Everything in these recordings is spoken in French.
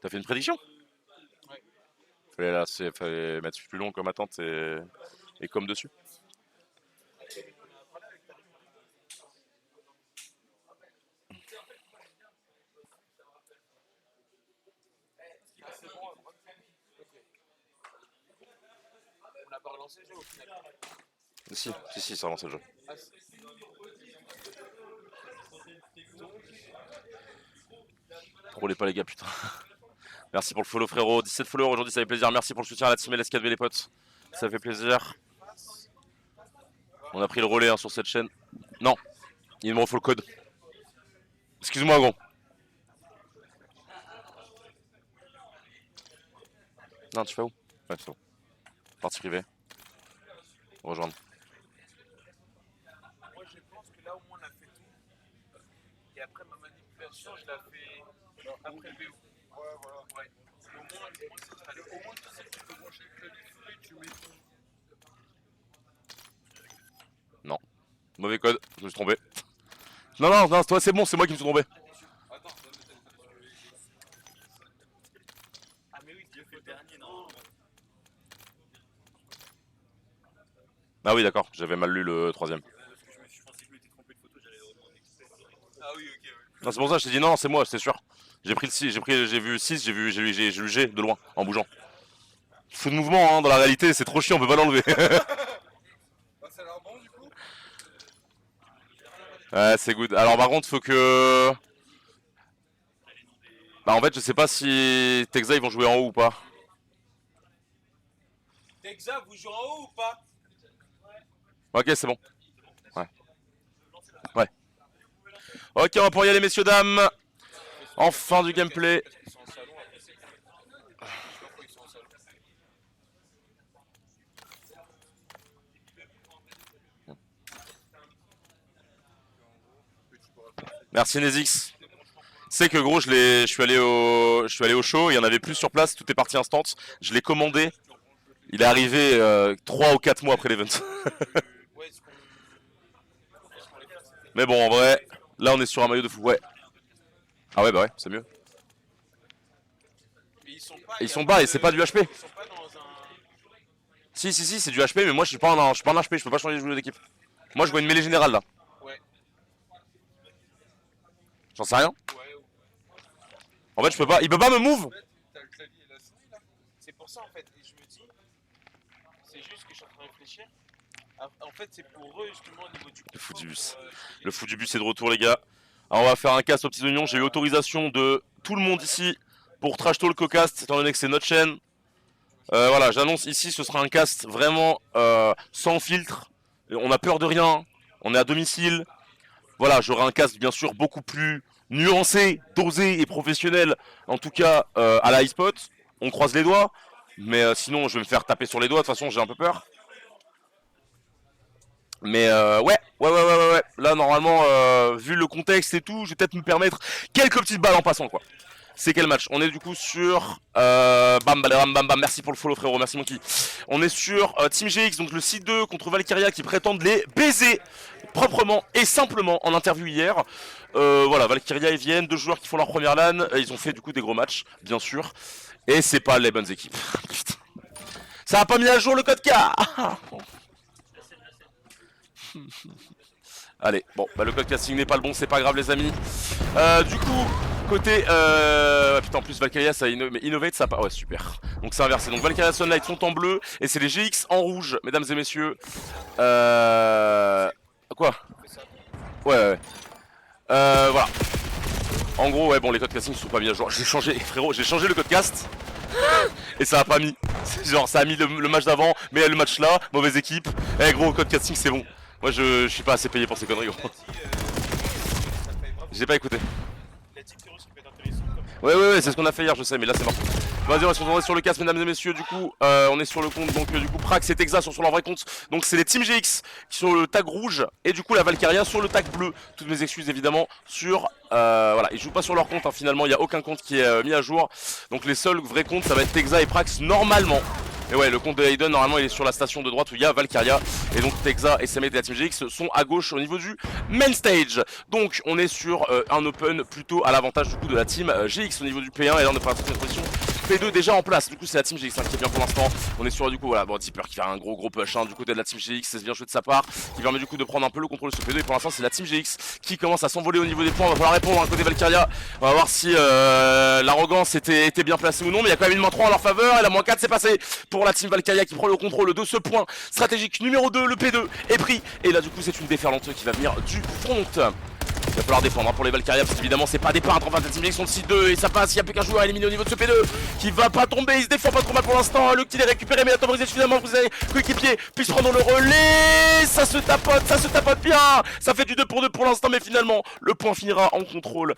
T'as fait une prédiction? Ouais. Fallait mettre plus long comme attente et comme dessus. On n'a pas relancé le jeu au final. Si, ça a lancé le jeu. Roulez pas les gars, putain. Merci pour le follow frérot, 17 followers aujourd'hui, ça fait plaisir. Merci pour le soutien à la team LS4V les potes. Ça fait plaisir. On a pris le relais hein, sur cette chaîne. Non, il me refaut le code. Excuse-moi gros. Non, tu fais où? Ouais, c'est bon. Partie privée. Rejoindre. Moi je pense que là au moins on a fait tout. Et après ma manipulation je la fais après le BO. Ouais, voilà. Ouais. Au moins tu sais que tu peux brancher le clavier, tu mets ton. Non. Mauvais code, je me suis trompé. Non, toi c'est bon, c'est moi qui me suis trompé. Attends, ah mais oui, tu fais le dernier, non. Ah oui d'accord, j'avais mal lu le troisième. Je pensais que je m'étais trompé de photo, j'allais redemander exprès. Ah oui, ok, ouais. Non c'est pour ça que je t'ai dit non, c'est moi, c'est sûr. J'ai pris le 6, j'ai vu 6, j'ai lu G de loin, en bougeant. Fou de mouvement hein, dans la réalité, c'est trop chiant, on peut pas l'enlever. Bah ça a l'air bon du coup. Ouais c'est good. Alors par contre faut que... Bah en fait je sais pas si Texa ils vont jouer en haut ou pas. Texa, vous jouez en haut ou pas? Ok c'est bon. Ouais. Ok on va pouvoir y aller messieurs dames. Enfin du gameplay. Merci Nezix. C'est que gros je suis allé au show, il y en avait plus sur place, tout est parti instant. Je l'ai commandé. Il est arrivé 3 ou 4 mois après l'event. Mais bon en vrai, là on est sur un maillot de fou. Ouais. Ah ouais bah ouais, c'est mieux. Ils sont bas et c'est pas du HP. Si c'est du HP mais moi je suis pas en HP, je peux pas changer de joueur d'équipe. Moi je vois une mêlée générale là. Ouais. J'en sais rien. En fait je peux pas, il peut pas me move. T'as le clavier et la souris là. C'est pour ça en fait, et je me dis, c'est juste que je suis en train de réfléchir. En fait c'est pour eux justement au niveau du confort. Le fou du bus. Le fou du bus est de retour les gars. Alors on va faire un cast aux petits oignons, j'ai eu autorisation de tout le monde ici pour trash talk au cast, étant donné que c'est notre chaîne. Voilà, j'annonce ici, ce sera un cast vraiment sans filtre. On a peur de rien, on est à domicile. Voilà, j'aurai un cast bien sûr beaucoup plus nuancé, dosé et professionnel. En tout cas, à la iSpot. On croise les doigts. Mais sinon, je vais me faire taper sur les doigts. De toute façon, j'ai un peu peur. Mais ouais. Là, normalement, vu le contexte et tout, je vais peut-être me permettre quelques petites balles en passant, quoi. C'est quel match? On est du coup sur bam, merci pour le follow frérot, merci Monkey. On est sur Team GX, donc le C2 contre Valkyria qui prétendent les baiser proprement et simplement en interview hier. Voilà, Valkyria et Vienne, deux joueurs qui font leur première LAN, ils ont fait du coup des gros matchs, bien sûr. Et c'est pas les bonnes équipes. Putain. Ça a pas mis à jour le code K. Allez, bon, bah le code casting n'est pas le bon, c'est pas grave les amis. Du coup, côté... putain, en plus Valkyria ça mais Innovate ça pas... Ouais, super. Donc c'est inversé. Donc Valkyria Sunlight sont en bleu et c'est les GX en rouge, mesdames et messieurs. Quoi? Ouais. Voilà. En gros, ouais, bon, les codes casting sont pas mis à jour. J'ai changé, frérot, j'ai changé le code cast. Et ça a pas mis. Genre, ça a mis le match d'avant, mais le match là, mauvaise équipe. Eh gros, code casting c'est bon. Moi je suis pas assez payé pour ces conneries gros. J'ai pas écouté. Ouais c'est ce qu'on a fait hier je sais mais là c'est mort. Vas-y, on va se retourner sur le casque, mesdames et messieurs. Du coup, on est sur le compte. Donc, du coup, Prax et Texas sont sur leur vrai compte. Donc, c'est les Team GX qui sont sur le tag rouge. Et du coup, la Valkyria sur le tag bleu. Toutes mes excuses, évidemment, sur. Voilà, ils jouent pas sur leur compte. Hein, finalement, il n'y a aucun compte qui est mis à jour. Donc, les seuls vrais comptes, ça va être Texas et Prax normalement. Et ouais, le compte de Hayden, normalement, il est sur la station de droite où il y a Valkyria. Et donc, Texas et ses mates de la Team GX sont à gauche au niveau du main stage. Donc, on est sur un open plutôt à l'avantage du coup de la Team GX au niveau du P1. Et là, on est pour la troisième position. P2 déjà en place, du coup c'est la Team GX qui est bien pour l'instant. On est sur du coup voilà, bon Dipper qui fait un gros push du côté de la Team GX, c'est bien joué de sa part, qui permet du coup de prendre un peu le contrôle de ce P2 et pour l'instant c'est la Team GX qui commence à s'envoler au niveau des points. On va falloir répondre côté Valkyria, on va voir si l'arrogance était bien placée ou non, mais il y a quand même une -3 en leur faveur et la -4 c'est passé pour la Team Valkyria qui prend le contrôle de ce point stratégique numéro 2, le P2 est pris et là du coup c'est une déferlante qui va venir du front. Il va falloir défendre pour les Valkyria parce qu'évidemment c'est pas des peintres, enfin la Team GX sont 6-2 et ça passe, il n'y a plus qu'un joueur à éliminer au niveau de ce P2 qui va pas tomber, il se défend pas trop mal pour l'instant, le kill est récupéré mais la brisé suffisamment pour que les coéquipiers puissent prendre le relais, ça se tapote bien, ça fait du 2 pour 2 pour l'instant mais finalement le point finira en contrôle.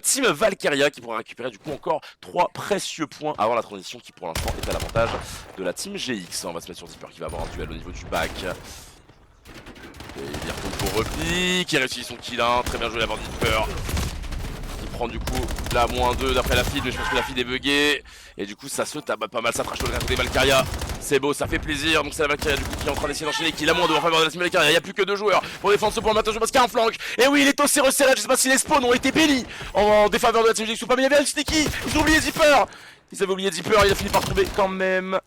Team Valkyria qui pourra récupérer du coup encore 3 précieux points avant la transition qui pour l'instant est à l'avantage de la Team GX. On va se mettre sur Dipper qui va avoir un duel au niveau du back. Et il retourne pour repli, qui réussit son kill 1, très bien joué la part Dipper. Qui prend du coup la -2 d'après la feed, mais je pense que la feed est buggée. Et du coup ça se tape pas mal, ça trash le côté Valkyria. C'est beau, ça fait plaisir, donc c'est la Valkyria du coup qui est en train d'essayer d'enchaîner, qui est la -2 en faveur de la Team Valkyria. Il n'y a plus que 2 joueurs pour défendre ce point, mais attention parce qu'il y a un flank. Et oui, il est aussi resserré, je sais pas si les spawns ont été bénis en défaveur de la Team GX ou pas, mais il y avait un sneaky, ils ont oublié Dipper. Ils avaient oublié Dipper, il a fini par tomber quand même.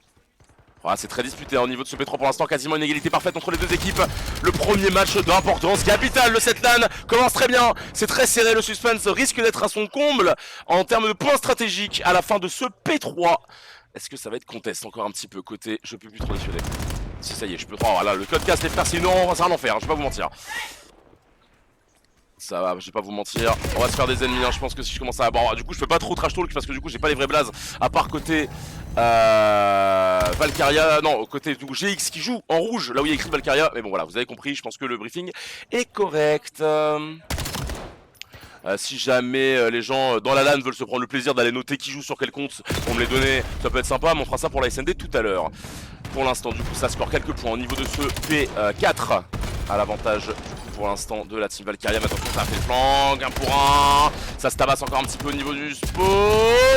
Ah, c'est très disputé au niveau de ce P3 pour l'instant, quasiment une égalité parfaite entre les deux équipes. Le premier match d'importance capitale, le set LAN commence très bien, c'est très serré, le suspense risque d'être à son comble en termes de points stratégiques à la fin de ce P3. Est-ce que ça va être contest encore un petit peu côté, je peux plus trop défiler. Si ça y est, je peux trop, voilà, le code casse les frères, c'est un enfer, je vais pas vous mentir. Ça va, je vais pas vous mentir, on va se faire des ennemis, je pense que si je commence à... Bon, du coup je peux pas trop trash talk parce que du coup j'ai pas les vrais blazes, à part côté Valkyria, non, côté du coup, GX qui joue en rouge, là où il y a écrit Valkyria, mais bon voilà, vous avez compris, je pense que le briefing est correct. Si jamais les gens dans la LAN veulent se prendre le plaisir d'aller noter qui joue sur quel compte pour me les donner, ça peut être sympa, mais on fera ça pour la SND tout à l'heure. Pour l'instant, du coup, ça score quelques points au niveau de ce P4 à l'avantage du coup pour l'instant de la Team Valkyria. Mais attention, ça fait le flanc, 1 pour 1. Ça se tabasse encore un petit peu au niveau du spawn.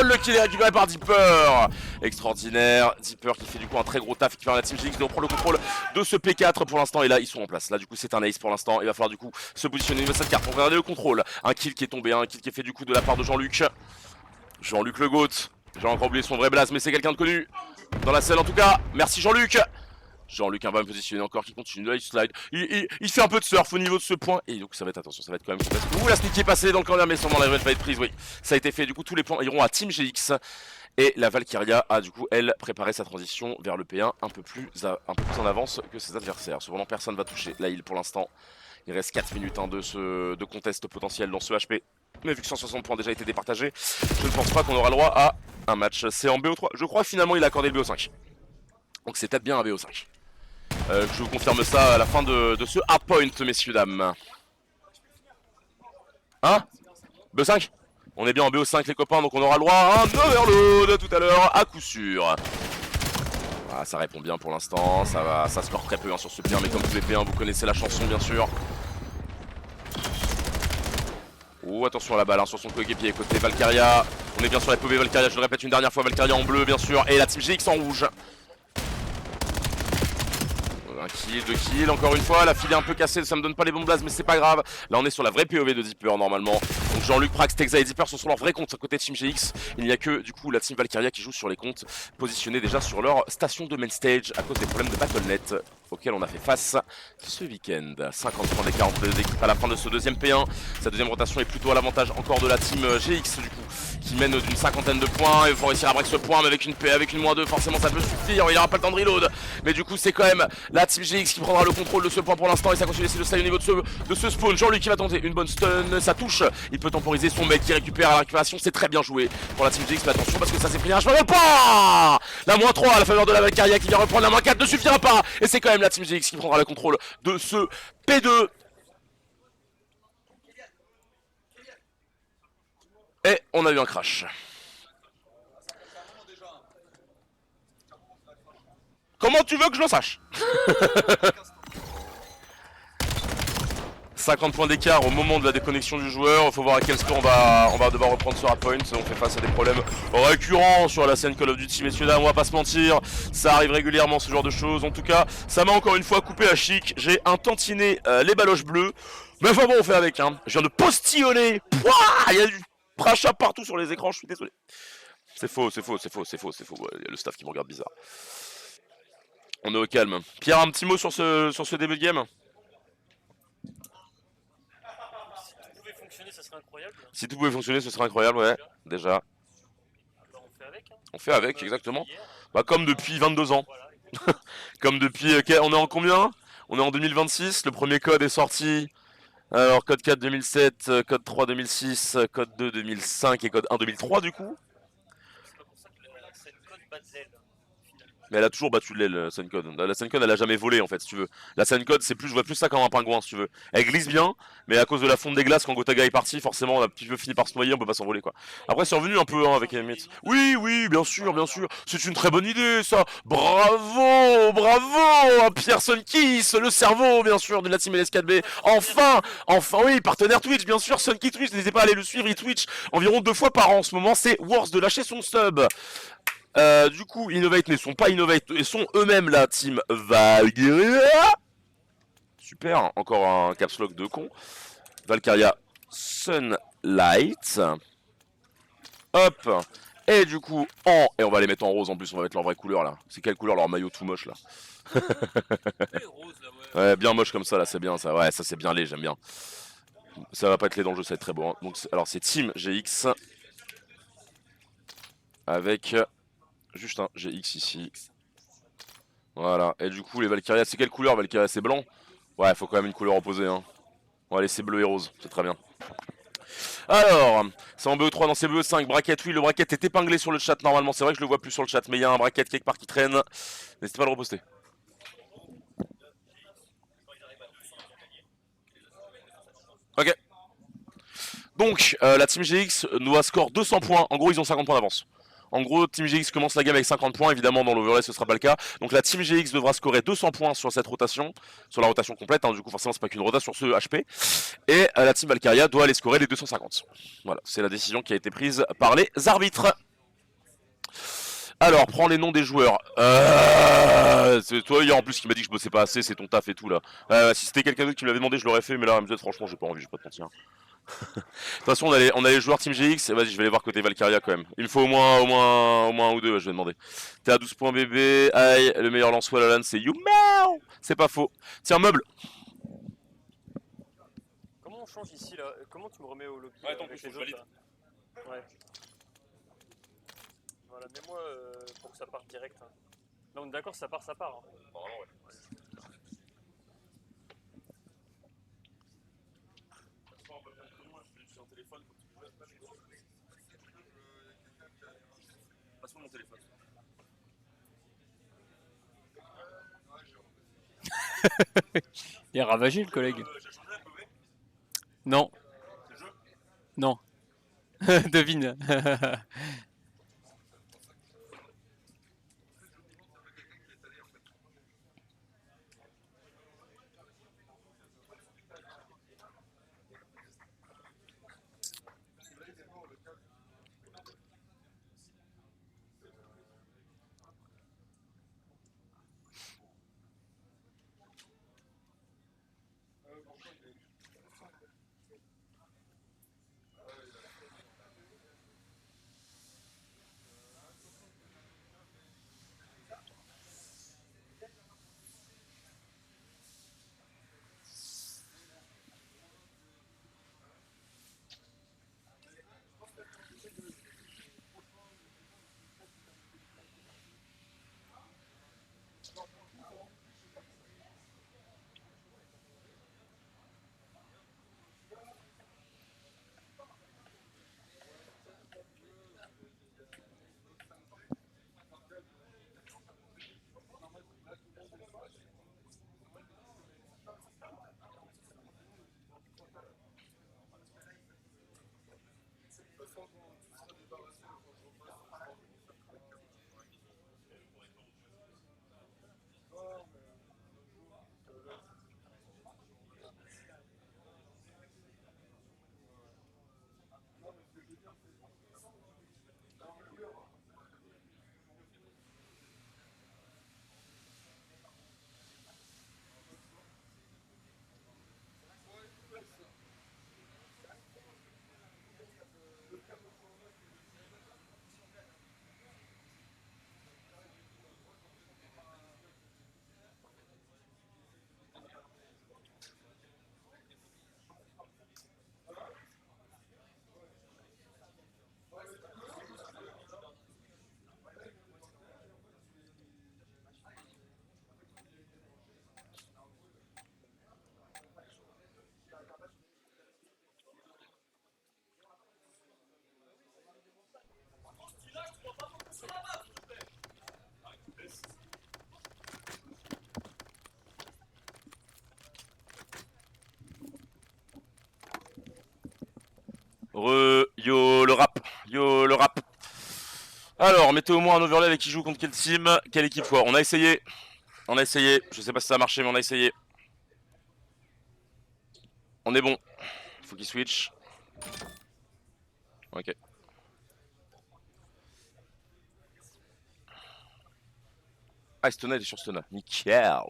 Le kill est récupéré par Dipper. Extraordinaire. Dipper qui fait du coup un très gros taf et qui permet à la Team GX de reprendre le contrôle de ce P4 pour l'instant. Et là, ils sont en place. Là, du coup, c'est un ace pour l'instant. Il va falloir du coup se positionner au niveau de cette carte pour regarder le contrôle. Un kill qui est tombé, un kill qui est fait du coup de la part de Jean-Luc. Jean-Luc le GOAT. J'ai encore oublié son vrai blaze, mais c'est quelqu'un de connu dans la scène en tout cas. Merci Jean-Luc. Jean-Luc un peu positionné encore qui continue, là il slide, il fait un peu de surf au niveau de ce point. Et donc ça va être, attention, ça va être quand même contest. Ouh, la sneak est passée dans le corner mais sûrement la revenge va être prise, oui. Ça a été fait, du coup tous les points iront à Team GX. Et la Valkyria a du coup elle préparé sa transition vers le P1 un peu plus en avance que ses adversaires. Cependant personne va toucher la heal pour l'instant. Il reste 4 minutes de contest potentiel dans ce HP. Mais vu que 160 points ont déjà été départagés, je ne pense pas qu'on aura le droit à un match. C'est en BO3. Je crois que finalement il a accordé le BO5. Donc c'est peut-être bien un BO5. Je vous confirme ça à la fin de ce hardpoint, messieurs, dames. Hein? BO5? On est bien en BO5 les copains, donc on aura le droit à un overload tout à l'heure, à coup sûr. Voilà, ça répond bien pour l'instant, ça score très peu sur ce P1, mais comme tous les P1, vous connaissez la chanson bien sûr. Oh, attention à la balle sur son coéquipier côté Valkyria. On est bien sur la POV Valkyria, je le répète une dernière fois, Valkyria en bleu bien sûr, et la Team GX en rouge. Un kill, 2 kills, encore une fois, la file est un peu cassée, ça me donne pas les bons blazes mais c'est pas grave. Là on est sur la vraie POV de Dipper normalement. Donc Jean-Luc, Prax, Texas et Dipper sont sur leur vrai compte à côté de Team GX. Il n'y a que du coup la Team Valkyria qui joue sur les comptes positionnés déjà sur leur station de main stage à cause des problèmes de BattleNet auxquels on a fait face ce week-end. 50 points d'écart entre les deux équipes à la fin de ce deuxième P1. Sa deuxième rotation est plutôt à l'avantage encore de la Team GX du coup qui mène d'une 50aine de points. Il faut réussir à break ce point mais avec une -2 forcément ça peut suffire, il n'y aura pas le temps de reload. Mais du coup c'est quand même la Team GX qui prendra le contrôle de ce point pour l'instant et ça continue d'essayer de slide au niveau de ce spawn. Jean-Luc qui va tenter une bonne stun, ça touche. Il peut temporiser son mec qui récupère à la récupération, c'est très bien joué pour la Team GX. Mais attention parce que ça s'est pris un chemin pas. La -3 à la faveur de la Valkyria qui vient reprendre, la -4 ne suffira pas. Et c'est quand même la Team GX qui prendra le contrôle de ce P2. Et on a eu un crash. Comment tu veux que je le sache? 50 points d'écart au moment de la déconnexion du joueur. Il faut voir à quel score on va devoir reprendre ce hardpoint. On fait face à des problèmes récurrents sur la scène Call of Duty, messieurs dames, on va pas se mentir. Ça arrive régulièrement, ce genre de choses. En tout cas, ça m'a encore une fois coupé à chic. J'ai un tantiné les baloches bleues. Mais enfin bon, on fait avec, hein. Je viens de postillonner. Pouah, il y a du crachat partout sur les écrans, je suis désolé. C'est faux, c'est faux, c'est faux, c'est faux, c'est faux. Il y a le staff qui me regarde bizarre. On est au calme. Pierre, un petit mot sur ce début de game? Ça serait incroyable. Si tout pouvait fonctionner, ce serait incroyable, ouais, déjà. Alors, on fait avec, hein. On fait avec, exactement. Bah, comme depuis 22 ans. Comme depuis... on est en combien? On est en 2026, le premier code est sorti. Alors, code 4 2007, code 3 2006, code 2 2005 et code 1 2003 du coup. C'est pas pour ça que c'est une code bas de l'aile, finalement. Mais elle a toujours battu de l'aile, la Suncode. La Suncode, elle a jamais volé en fait, si tu veux. La Suncode, c'est plus, je vois plus ça comme un pingouin, si tu veux. Elle glisse bien, mais à cause de la fonte des glaces, quand Gotaga est parti, forcément, on a un petit peu fini par se noyer, on peut pas s'envoler quoi. Après, c'est revenu un peu hein, avec Emmett. Oui, oui, bien sûr, bien sûr. C'est une très bonne idée, ça. Bravo, bravo à Pierre Sunkiss, le cerveau, bien sûr, de la team LS4B. Enfin, enfin, oui, partenaire Twitch, bien sûr, Sunky Twitch. N'hésitez pas à aller le suivre, il Twitch environ 2 fois par an en ce moment. C'est Worth de lâcher son sub. Du coup, Innovate ne sont pas Innovate et sont eux-mêmes la team Valkyria. Super, encore un caps lock de con. Valkyria Sunlight. Hop. Et du coup, et on va les mettre en rose en plus, on va mettre leur vraie couleur là. C'est quelle couleur leur maillot tout moche là? Ouais, bien moche comme ça là, c'est bien ça. Ouais, ça c'est bien laid, j'aime bien. Ça va pas être laid dans le jeu, ça va être très beau. Hein. Donc, alors c'est Team GX. Avec juste un GX ici. Voilà, et du coup les Valkyria, c'est quelle couleur Valkyria? C'est blanc? Ouais, faut quand même une couleur opposée hein. On va laisser bleu et rose, c'est très bien. Alors, c'est en BE3 dans ces BE5, bracket, oui le bracket est épinglé sur le chat normalement, c'est vrai que je le vois plus sur le chat, mais il y a un bracket quelque part qui traîne, n'hésitez pas à le reposter. Ok. Donc, la Team GX doit score 200 points, en gros ils ont 50 points d'avance. En gros, Team GX commence la game avec 50 points, évidemment dans l'overlay ce sera pas le cas. Donc la Team GX devra scorer 200 points sur cette rotation, sur la rotation complète, hein, du coup forcément c'est pas qu'une rotation sur ce HP. Et la Team Valkyria doit aller scorer les 250. Voilà, c'est la décision qui a été prise par les arbitres. Alors, prends les noms des joueurs. C'est toi hier en plus qui m'a dit que je bossais pas assez, c'est ton taf et tout là. Si c'était quelqu'un d'autre qui me l'avait demandé, je l'aurais fait, mais là, MZ, franchement, j'ai pas envie, je vais pas te mentir. De toute façon, on a les joueurs Team GX. Vas-y, je vais aller voir côté Valkyria quand même. Il me faut au moins un ou deux, je vais demander. T'es à 12 points bébé. Aïe, le meilleur lance-wall à LAN, c'est YouMao. C'est pas faux. Tiens, meuble. Comment on change ici là? Comment tu me remets au lobby? Ouais, attends, avec je les valide. autres, là ouais. Voilà, mets-moi pour que ça parte direct. Hein. Là, on est d'accord, ça part, ça part. Hein. Normalement, ouais. Passe-moi mon téléphone. Il est ravagé le collègue. Non. Non. Devine. Yo le rap. Yo le rap. Alors, mettez au moins un overlay avec qui joue contre quel team, quelle équipe quoi. On a essayé. On a essayé. Je sais pas si ça a marché, mais on a essayé. On est bon. Faut qu'il switch. Ok. Ah, Stona, il est sur Stona. Nickel.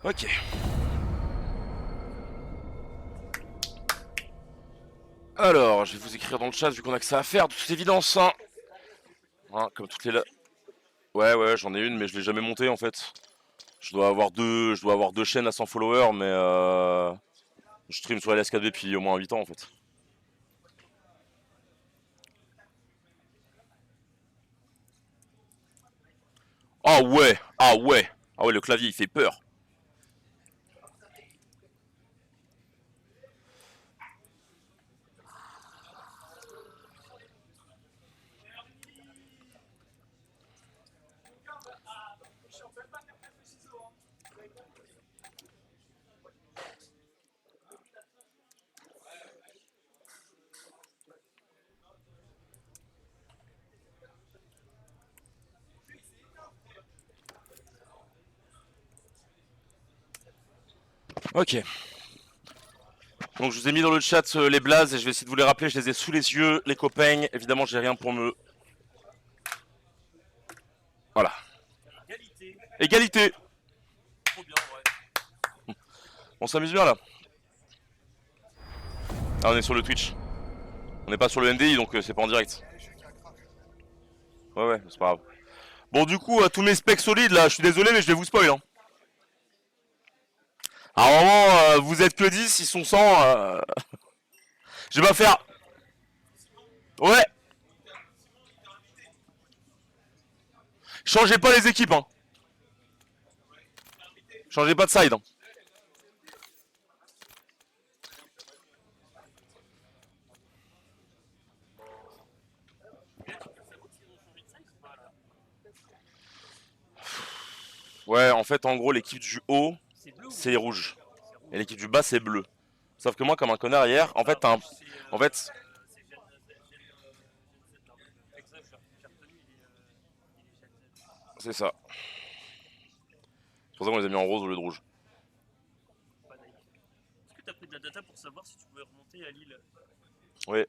Ok. Alors, je vais vous écrire dans le chat vu qu'on a que ça à faire, de toute évidence. Hein, comme toutes les là. Ouais, j'en ai une, mais je l'ai jamais montée en fait. Je dois avoir deux chaînes à 100 followers, mais je stream sur LSK depuis au moins 8 ans en fait. Ah ouais, ah ouais, ah ouais, le clavier il fait peur. Ok. Donc je vous ai mis dans le chat les blazes et je vais essayer de vous les rappeler, je les ai sous les yeux, les copains. Évidemment j'ai rien pour me... Voilà. Égalité. Égalité. Trop bien, ouais. On s'amuse bien là. Ah, on est sur le Twitch. On n'est pas sur le NDI donc c'est pas en direct. Ouais, c'est pas grave. Bon du coup, tous mes specs solides là, je suis désolé mais je vais vous spoil. Hein. À un moment, vous êtes que 10, ils sont 100. Je vais pas faire... Ouais. Changez pas les équipes, hein. Changez pas de side. Hein. Ouais, en fait, en gros, l'équipe du haut, c'est rouge. Et l'équipe du bas, c'est bleu. Sauf que moi, comme un connard hier, en fait, t'as un... En fait... C'est ça. C'est pour ça qu'on les a mis en rose au lieu de rouge. Est-ce que t'as pris de la data pour savoir si tu pouvais remonter à Lille? Ouais,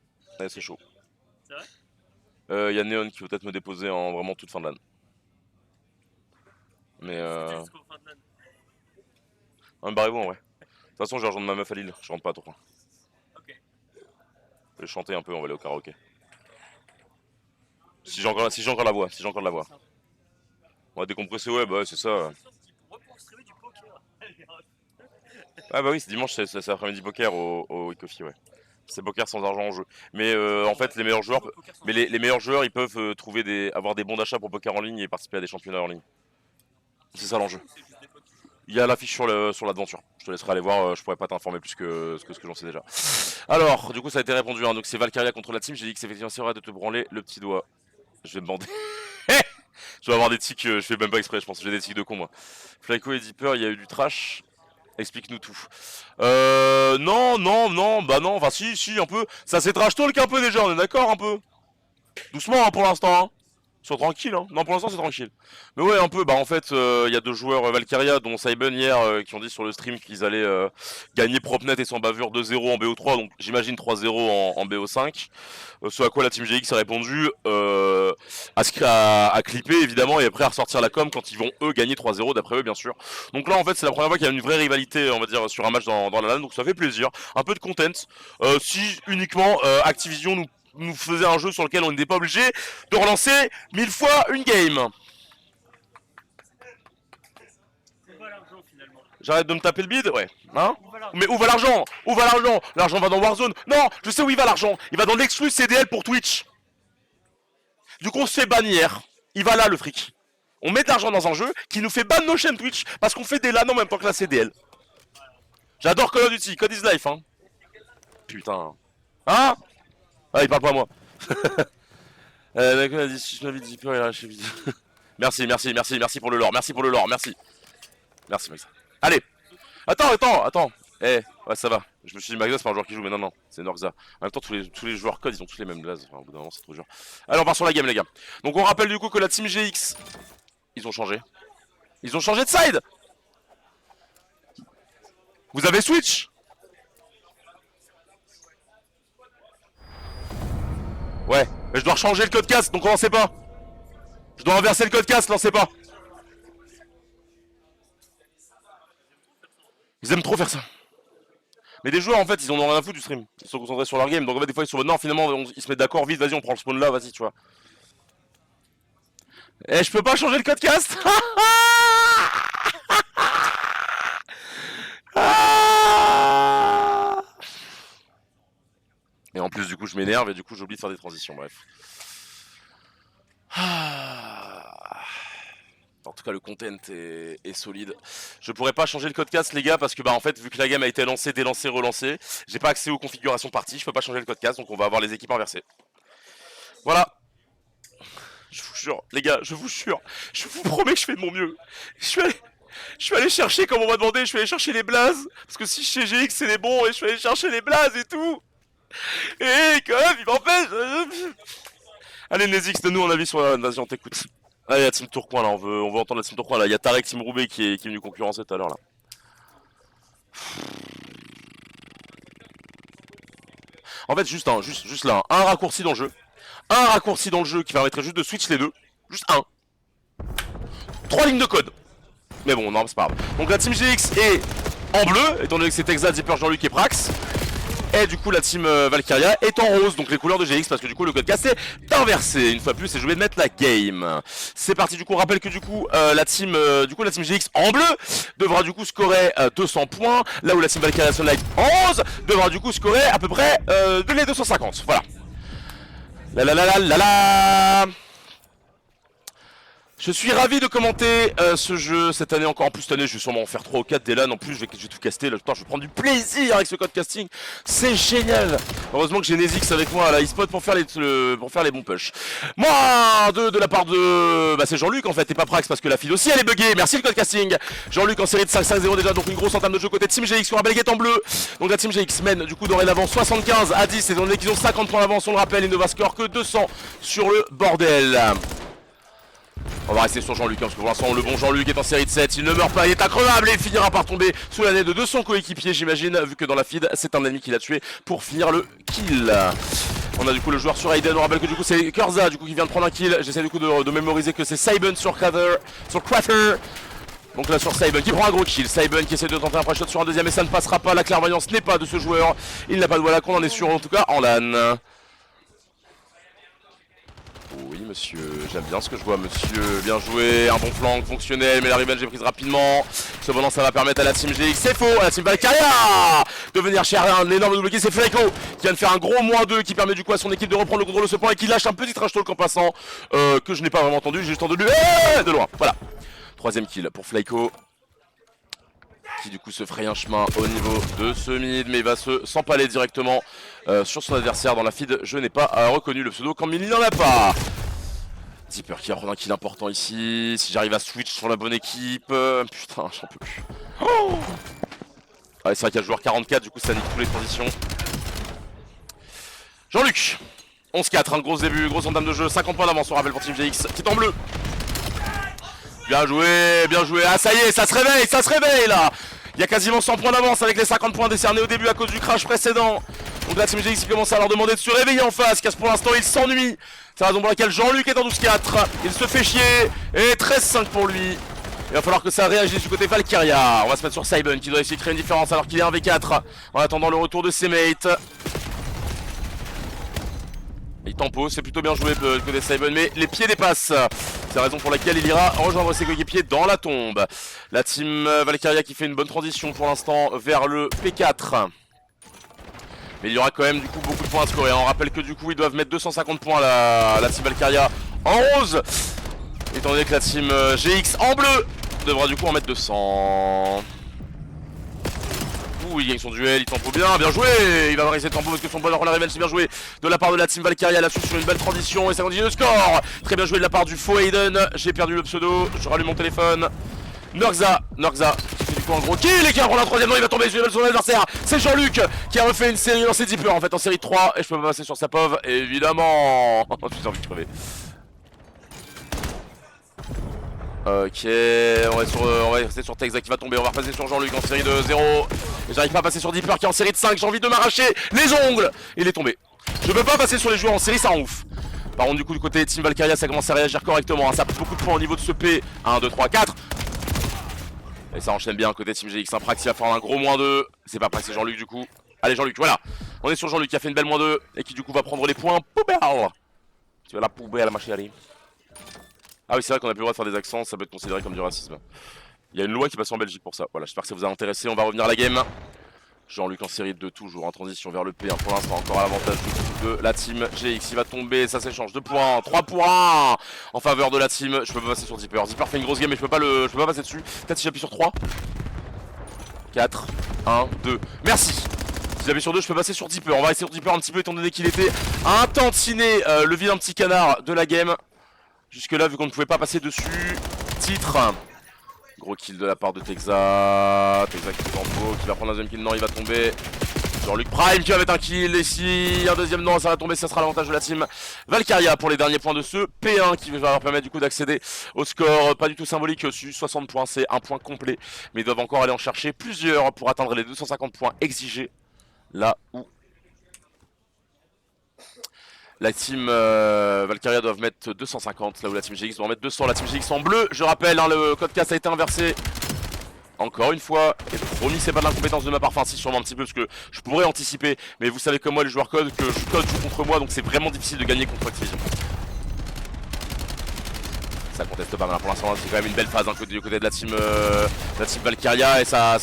c'est chaud. C'est vrai? Y a Neon qui peut peut-être me déposer en vraiment toute fin de l'année. Mais C'était jusqu'au fin de l'année. barrez-vous en vrai. De toute façon, je vais rejoindre ma meuf à Lille, je rentre pas trop. Ok. Je vais chanter un peu, on va aller au karaoké. Si j'ai encore la voix, si j'ai encore de la voix. On va décompresser, ouais, bah ouais, c'est ça. Reconstruire du poker. Ah bah oui, c'est dimanche, c'est après-midi poker au Coffee, ouais. C'est poker sans argent en jeu. Mais en fait, les meilleurs joueurs, les meilleurs joueurs, ils peuvent avoir des bons d'achat pour poker en ligne et participer à des championnats en ligne. C'est ça l'enjeu. Il y a l'affiche sur l'aventure. Je te laisserai aller voir, je pourrais pas t'informer plus que ce que j'en sais déjà. Alors, du coup, ça a été répondu. Hein. Donc, c'est Valkyria contre la team. J'ai dit que c'est effectivement c'est vrai de te branler le petit doigt. Je vais me bander. Je vais avoir des tics, je fais même pas exprès, je pense. J'ai des tics de con, moi. Flyco et Deeper, il y a eu du trash. Explique-nous tout. Non, bah non, enfin si, un peu. Ça s'est trash talk un peu déjà, on est d'accord un peu. Doucement hein, pour l'instant. Hein. Ils sont tranquilles, hein. Non, pour l'instant, c'est tranquille. Mais ouais, un peu. Bah, en fait, il y a deux joueurs Valkyria, dont Cyben hier, qui ont dit sur le stream qu'ils allaient gagner propre net et sans bavure 2-0 en BO3. Donc, j'imagine 3-0 en BO5. Ce à quoi la Team GX a répondu à clipper, évidemment, et après à ressortir la com quand ils vont, eux, gagner 3-0, d'après eux, bien sûr. Donc là, en fait, c'est la première fois qu'il y a une vraie rivalité, on va dire, sur un match dans la LAN. Donc, ça fait plaisir. Un peu de content. Si uniquement Activision nous faisait un jeu sur lequel on n'était pas obligé de relancer 1000 fois une game. Où va l'argent finalement? J'arrête de me taper le bide, ouais. Hein? Mais où va l'argent? Où va l'argent? L'argent va dans Warzone. Non, je sais où il va l'argent. Il va dans l'exclu CDL pour Twitch. Du coup, on se fait bannir. Il va là le fric. On met de l'argent dans un jeu qui nous fait ban nos chaînes Twitch parce qu'on fait des LAN en même temps que la CDL. J'adore Call of Duty, Code is life, hein. Putain. Hein? Ah, il parle pas à moi. Mec, on a dit si je m'avais dit peur, il a lâché vite. Merci pour le lore, merci. Merci, mec. Allez. Attends. Eh, ouais, ça va. Je me suis dit, Magda, c'est pas un joueur qui joue, mais non, non, c'est Norxa. En même temps, tous les joueurs code, ils ont tous les mêmes blazes. Enfin, au bout d'un moment, c'est trop dur. Allez, on part sur la game, les gars. Donc, on rappelle du coup que la team GX, ils ont changé. Ils ont changé de side. Vous avez switch. Ouais, mais je dois changer le code casse, donc on lancez pas. Je dois inverser le code casse, lancez pas. Ils aiment trop faire ça. Mais des joueurs en fait ils en ont rien à foutre du stream. Ils sont concentrés sur leur game. Donc en fait des fois ils sont non finalement ils se mettent d'accord vite, vas-y on prend le spawn là, vas-y tu vois. Eh je peux pas changer le code cast. Et en plus du coup je m'énerve et du coup j'oublie de faire des transitions, bref. En tout cas le content est solide. Je pourrais pas changer le code casse les gars parce que bah en fait vu que la game a été lancée, délancée, relancée, j'ai pas accès aux configurations parties, je peux pas changer le code casse donc on va avoir les équipes inversées. Voilà. Je vous jure, les gars, je vous jure, je vous promets que je fais de mon mieux. Je suis allé chercher comme on m'a demandé, je suis allé chercher les blazes. Parce que si chez GX c'est les bons et je suis allé chercher les blazes et tout. Et quand même il m'empêche. Allez Nezix, donne-nous un avis sur la... Vas-y on t'écoute. Allez la team Tourcoing là, on veut entendre la team Tourcoing là. Il y a Tarek Team Roubaix qui est venu concurrencer tout à l'heure là. En fait juste là, un raccourci dans le jeu. Un raccourci dans le jeu qui permettrait juste de switch les deux. Juste un. 3 lignes de code. Mais bon non c'est pas grave. Donc la team GX est en bleu, étant donné que c'est Texas, Zipper, Jean-Luc et Prax. Et du coup la team Valkyria est en rose, donc les couleurs de GX parce que du coup le code casse est inversé. Une fois de plus, et je vais mettre la game. C'est parti du coup, on rappelle que du coup la team GX en bleu devra du coup scorer 200 points, là où la team Valkyria Sunlight en rose devra du coup scorer à peu près de les 250. Voilà. La. Je suis ravi de commenter ce jeu cette année encore. En plus cette année je vais sûrement en faire 3 ou 4 des LAN. En plus je vais tout caster là. Putain, je vais prendre du plaisir avec ce code casting. C'est génial. Heureusement que j'ai Nezix avec moi à la eSpot pour faire les bons push. Moi de la part de... Bah c'est Jean-Luc en fait et pas Prax parce que la fille aussi elle est buggée. Merci le code casting. Jean-Luc en série de 5-5-0 déjà. Donc une grosse entame de jeu côté Team GX sur un Belguette en bleu. Donc la Team GX mène du coup dorénavant 75 à 10. Et dans les qu'ils ont 50 points d'avance on le rappelle. Il ne va score que 200 sur le bordel. On va rester sur Jean-Luc, hein, parce que pour l'instant le bon Jean-Luc est en série de 7, il ne meurt pas, il est increvable et il finira par tomber sous la nez de son coéquipier j'imagine, vu que dans la feed c'est un ennemi qui l'a tué pour finir le kill. On a du coup le joueur sur Aiden, on rappelle que du coup c'est Kurza du coup qui vient de prendre un kill, j'essaie du coup de mémoriser que c'est Saiben sur Crater. Donc là sur Saiben qui prend un gros kill, Saiben qui essaie de tenter un fresh shot sur un deuxième et ça ne passera pas, la clairvoyance n'est pas de ce joueur, il n'a pas de voilà qu'on en est sûr en tout cas en LAN. Oui monsieur, j'aime bien ce que je vois monsieur, bien joué, un bon flanc fonctionnel mais la revenge est prise rapidement. Cependant ça va permettre à la team GX, c'est faux, à la team Valkyria de venir chercher un énorme double kill, c'est Flaco qui vient de faire un gros -2 qui permet du coup à son équipe de reprendre le contrôle de ce point et qui lâche un petit trash talk en passant que je n'ai pas vraiment entendu, j'ai juste entendu de loin, voilà. Troisième kill pour Flaco qui du coup se fraye un chemin au niveau de ce mid mais il va s'empaler directement sur son adversaire dans la feed. Je n'ai pas reconnu le pseudo quand il n'y en a pas. Zipper qui va prendre un kill important ici. Si j'arrive à switch sur la bonne équipe, putain j'en peux plus. Oh ouais, c'est vrai qu'il y a le joueur 44 du coup ça nique toutes les transitions. Jean-Luc 11-4, un gros début, grosse entame de jeu, 50 points d'avance on rappelle pour Team GX qui est en bleu. Bien joué, bien joué. Ah ça y est, ça se réveille là. Il y a quasiment 100 points d'avance avec les 50 points décernés au début à cause du crash précédent. Donc la Team GX qui commence à leur demander de se réveiller en face, car pour l'instant il s'ennuie. C'est la raison pour laquelle Jean-Luc est en 12-4. Il se fait chier. Et 13-5 pour lui. Il va falloir que ça réagisse du côté Valkyria. On va se mettre sur Saiben qui doit essayer de créer une différence alors qu'il est 1v4. En attendant le retour de ses mates. Il tempo, c'est plutôt bien joué de côté Saiben, mais les pieds dépassent. C'est la raison pour laquelle il ira rejoindre ses coéquipiers dans la tombe. La team Valkyria qui fait une bonne transition pour l'instant vers le P4. Mais il y aura quand même du coup beaucoup de points à scorer. On rappelle que du coup ils doivent mettre 250 points la team Valkyria en rose. Étant donné que la team GX en bleu devra du coup en mettre 200. Ouh, il gagne son duel, il tempo bien, bien joué. Il va rester tempo parce que son bonheur en la révèle, c'est bien joué de la part de la team Valkyria là-dessus sur une belle transition et ça continue le score. Très bien joué de la part du faux Aiden. J'ai perdu le pseudo, je rallume mon téléphone. Norxa qui fait du faut un gros kill et qui va prendre un troisième. Non, il va tomber sur son adversaire. C'est Jean-Luc qui a refait une série dans ses Deeper en fait, en série de 3. Et je peux pas passer sur sa POV, évidemment. J'ai envie de crever. Ok, on va rester sur Texa qui va tomber, on va repasser sur Jean-Luc en série de 0. Et j'arrive pas à passer sur Deeper qui est en série de 5, j'ai envie de m'arracher les ongles. Il est tombé. Je peux pas passer sur les joueurs en série, ça rend ouf. Par contre du coup du côté Team Valkyria ça commence à réagir correctement, hein. Ça pousse beaucoup de points au niveau de ce P. 1, 2, 3, 4. Et ça enchaîne bien côté Team GX, un Prax il va faire un gros -2. C'est pas Prax, c'est Jean-Luc du coup. Allez Jean-Luc, voilà. On est sur Jean-Luc qui a fait une belle -2 et qui du coup va prendre les points poubelle. Tu vas la poubelle ma chérie. Ah oui c'est vrai qu'on a plus le droit de faire des accents, ça peut être considéré comme du racisme. Il y a une loi qui passe en Belgique pour ça. Voilà, j'espère que ça vous a intéressé, on va revenir à la game. Jean-Luc en série de 2 toujours, en transition vers le P1 pour l'instant, encore à l'avantage de la team GX. Il va tomber, ça s'échange 2 pour 1, 3 pour 1 en faveur de la team. Je peux pas passer sur Deeper. Deeper fait une grosse game mais je peux pas passer dessus. Peut-être si j'appuie sur 3. 4, 1, 2. Merci. Si j'appuie sur 2, je peux passer sur Deeper. On va rester sur Deeper un petit peu étant donné qu'il était un tantinet, le vilain petit canard de la game. Jusque là vu qu'on ne pouvait pas passer dessus. Titre. Gros kill de la part de Texa. Texa qui est en faux, qui va prendre un deuxième kill. Non, il va tomber. Jean-Luc Prime qui va mettre un kill. Et si un deuxième, non, ça va tomber. Ça sera l'avantage de la team Valkyria pour les derniers points de ce P1 qui va leur permettre du coup d'accéder au score pas du tout symbolique. 60 points, c'est un point complet. Mais ils doivent encore aller en chercher plusieurs pour atteindre les 250 points exigés. Là où la team Valkyria doivent mettre 250, là où la team GX doit en mettre 200. La team GX en bleu, je rappelle, hein, le code casse a été inversé. Encore une fois, et promis c'est pas de l'incompétence de ma part, enfin si sûrement un petit peu parce que je pourrais anticiper. Mais vous savez comme moi les joueurs code, que je code joue contre moi, donc c'est vraiment difficile de gagner contre Activision. Ça conteste pas mal pour l'instant, c'est quand même une belle phase hein, du côté de la team Valkyria et ça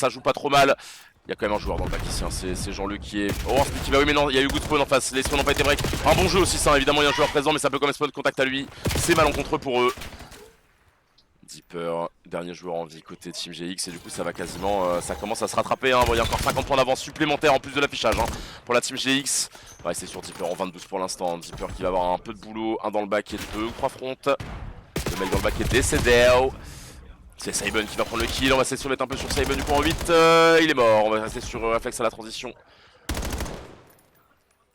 joue pas trop mal. Il y a quand même un joueur dans le bac ici, hein. C'est Jean-Luc qui est... Oh, qui va oui mais non, il y a eu good spawn en face, les spawns n'ont pas été break. Un bon jeu aussi ça, évidemment il y a un joueur présent mais ça peut quand même spawn contact à lui. C'est malencontreux pour eux. Deeper, dernier joueur en vie côté Team GX et du coup ça va quasiment, ça commence à se rattraper, hein. Bon, il y a encore 50 points d'avance supplémentaires en plus de l'affichage hein, pour la Team GX. On va rester sur Deeper en 22 pour l'instant, Deeper qui va avoir un peu de boulot, un dans le bac et 2 ou 3 fronts. Le mec dans le bac est décédé. C'est Saiben qui va prendre le kill, on va essayer de se mettre un peu sur Saiben du coup en 8, il est mort, on va rester sur réflexe à la transition.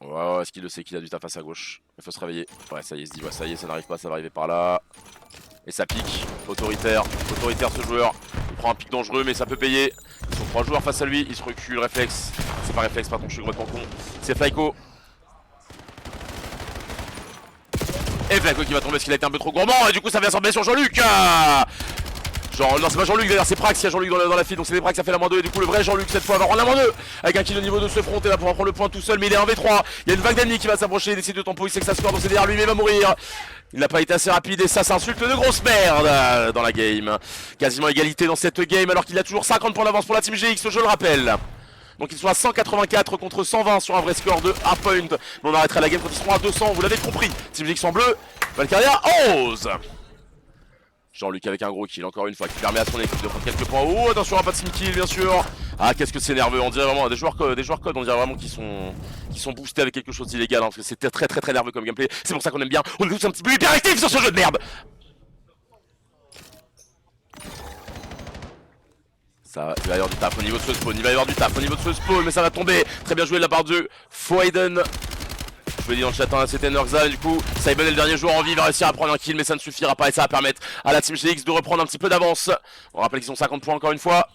Ouais, est-ce qu'il le sait qu'il a du taf face à gauche? Il faut se réveiller. Ouais ça y est, il se dit ouais ça y est, ça n'arrive pas, ça va arriver par là. Et ça pique, autoritaire ce joueur. Il prend un pic dangereux mais ça peut payer. Ils sont 3 joueurs face à lui, il se recule, réflexe. C'est pas réflexe pardon, je suis complètement con. C'est Flyco. Et Flyco qui va tomber parce qu'il a été un peu trop gourmand et du coup ça vient s'emballer sur Jean-Luc. Non c'est pas Jean-Luc d'ailleurs, c'est Prax, il y a Jean-Luc dans la file, donc c'est des Prax, ça fait la -2 et du coup le vrai Jean-Luc cette fois va rendre la -2 avec un kill au niveau de ce front et là pour prendre le point tout seul mais il est 1v3, il y a une vague d'ennemis qui va s'approcher, il décide de tempo, il sait que ça score donc c'est derrière lui mais il va mourir. Il n'a pas été assez rapide et ça s'insulte de grosse merde dans la game. Quasiment égalité dans cette game alors qu'il y a toujours 50 points d'avance pour la team GX, je le rappelle. Donc ils sont à 184 contre 120 sur un vrai score de Hardpoint. Mais on arrêtera la game quand ils seront à 200, vous l'avez compris. Team GX en bleu, Valkyria 11. Jean-Luc avec un gros kill encore une fois qui permet à son équipe de prendre quelques points. Oh attention, pas de team kill bien sûr. Ah qu'est-ce que c'est nerveux, on dirait vraiment des joueurs code on dirait vraiment qu'ils sont boostés avec quelque chose d'illégal hein, parce que c'était très nerveux comme gameplay. C'est pour ça qu'on aime bien, on est tous un petit peu hyperactifs sur ce jeu de merde. Ça, il va y avoir du taf au niveau de ce spawn, mais ça va tomber. Très bien joué de la part de Foyden. Je vous dis dans le chat, hein, c'était Nurxa, du coup, Saiben est le dernier joueur en vie, il va réussir à prendre un kill, mais ça ne suffira pas et ça va permettre à la Team GX de reprendre un petit peu d'avance. On rappelle qu'ils ont 50 points encore une fois.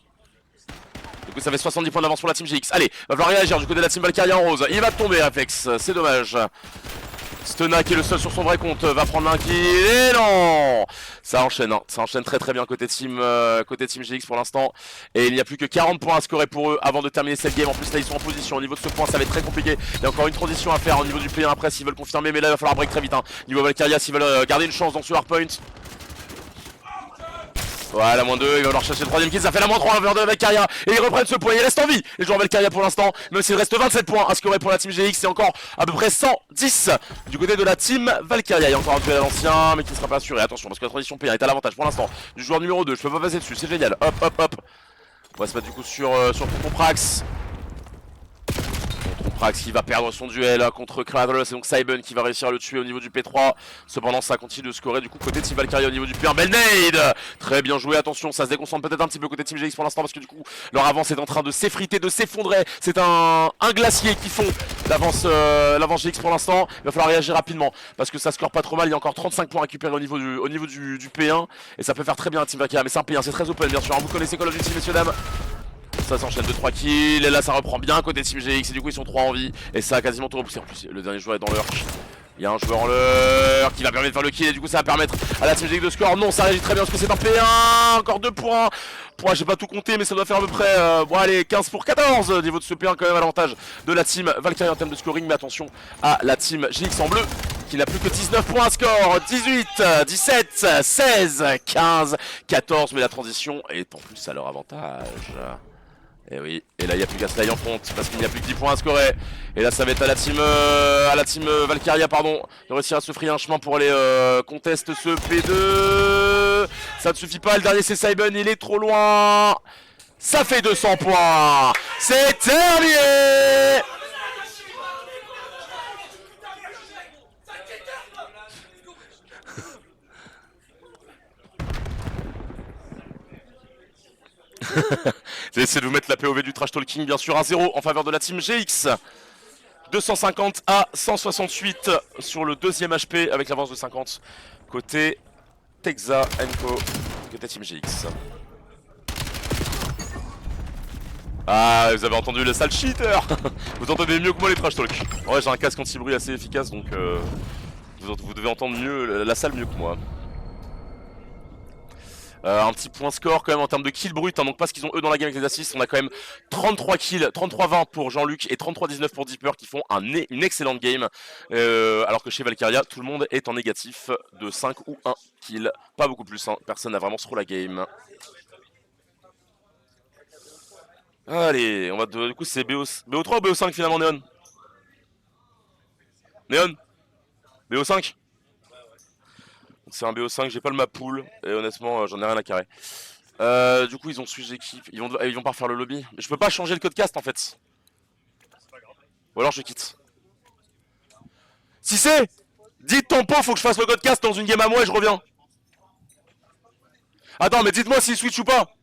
Du coup, ça fait 70 points d'avance pour la Team GX. Allez, va falloir réagir du côté de la Team Valkyria en rose. Il va tomber, Réflexe, c'est dommage. Stena qui est le seul sur son vrai compte va prendre un kill et non. Ça enchaîne, hein. Ça enchaîne très bien côté team GX pour l'instant. Et il n'y a plus que 40 points à scorer pour eux avant de terminer cette game. En plus là ils sont en position, au niveau de ce point ça va être très compliqué. Il y a encore une transition à faire au niveau du P1 après s'ils veulent confirmer. Mais là il va falloir break très vite hein. Niveau Valkyria s'ils veulent garder une chance dans ce hardpoint. Voilà, -2, il va falloir chercher le troisième kill, ça fait la -3 vers de Valkyria. Et ils reprennent ce point, il reste en vie les joueurs Valkyria pour l'instant. Même s'il reste 27 points à scorer pour la team GX, c'est encore à peu près 110 du côté de la team Valkyria. Il y a encore un duel à l'ancien, mais qui ne sera pas assuré. Attention, parce que la transition P1 est à l'avantage pour l'instant du joueur numéro 2. Je peux pas passer dessus, c'est génial. Hop. On va se mettre du coup sur Tonton Prax. Frax qui va perdre son duel contre Cradle, c'est donc Saiben qui va réussir à le tuer au niveau du P3. Cependant ça continue de scorer du coup côté Team Valkyria au niveau du P1. Belnade, très bien joué, attention ça se déconcentre peut-être un petit peu côté Team GX pour l'instant parce que du coup leur avance est en train de s'effriter, de s'effondrer. C'est un glacier qui fond l'avance GX pour l'instant. Il va falloir réagir rapidement parce que ça score pas trop mal, il y a encore 35 points récupérés au niveau du P1 et ça peut faire très bien à Team Valkyria, mais c'est un P1, c'est très open bien sûr, vous connaissez Call of Duty messieurs dames. Ça s'enchaîne 2-3 kills, et là ça reprend bien côté Team GX, et du coup ils sont 3 en vie, et ça a quasiment tout repoussé. En plus le dernier joueur est dans l'urk. Il y a un joueur en l'urk qui va permettre de faire le kill, et du coup ça va permettre à la Team GX de score. Non, ça réagit très bien parce que c'est un P1, encore 2 points. J'ai pas tout compté, mais ça doit faire à peu près bon allez 15 pour 14 au niveau de ce P1 quand même à l'avantage de la Team Valkyrie en termes de scoring. Mais attention à la Team GX en bleu qui n'a plus que 19 points à score. 18, 17, 16, 15, 14, mais la transition est en plus à leur avantage. Et oui, et là il n'y a plus qu'à se en front parce qu'il n'y a plus que 10 points à scorer. Et là ça va être à la team Valkyria pardon de réussir à se frayer un chemin pour aller contester ce P2. Ça ne suffit pas, le dernier c'est Saiben, il est trop loin. Ça fait 200 points. C'est terminé. J'ai essayé de vous mettre la POV du trash talking, bien sûr, 1-0 en faveur de la team GX. 250 à 168 sur le deuxième HP avec l'avance de 50 côté Texa Co, côté team GX. Ah, vous avez entendu le sale cheater. Vous entendez mieux que moi les trash talk. Ouais, j'ai un casque anti-bruit assez efficace, donc vous devez entendre mieux la salle mieux que moi. Un petit point score quand même en termes de kills brut, hein, donc pas ce qu'ils ont eux dans la game avec les assists. On a quand même 33 kills, 33-20 pour Jean-Luc et 33-19 pour Deeper qui font une excellente game. Alors que chez Valkyria, tout le monde est en négatif de 5 ou 1 kill. Pas beaucoup plus, hein. Personne n'a vraiment trop la game. Allez, on va du coup c'est BO3 ou BO5 finalement Néon? Néon BO5? C'est un BO5, j'ai pas le map pool et honnêtement j'en ai rien à carrer. Du coup ils ont switch d'équipe, ils vont pas refaire le lobby. Mais je peux pas changer le code cast en fait. Ou alors je quitte. Si c'est, dites tempo, faut que je fasse le code cast dans une game à moi et je reviens. Attends mais dites-moi s'il switch ou pas.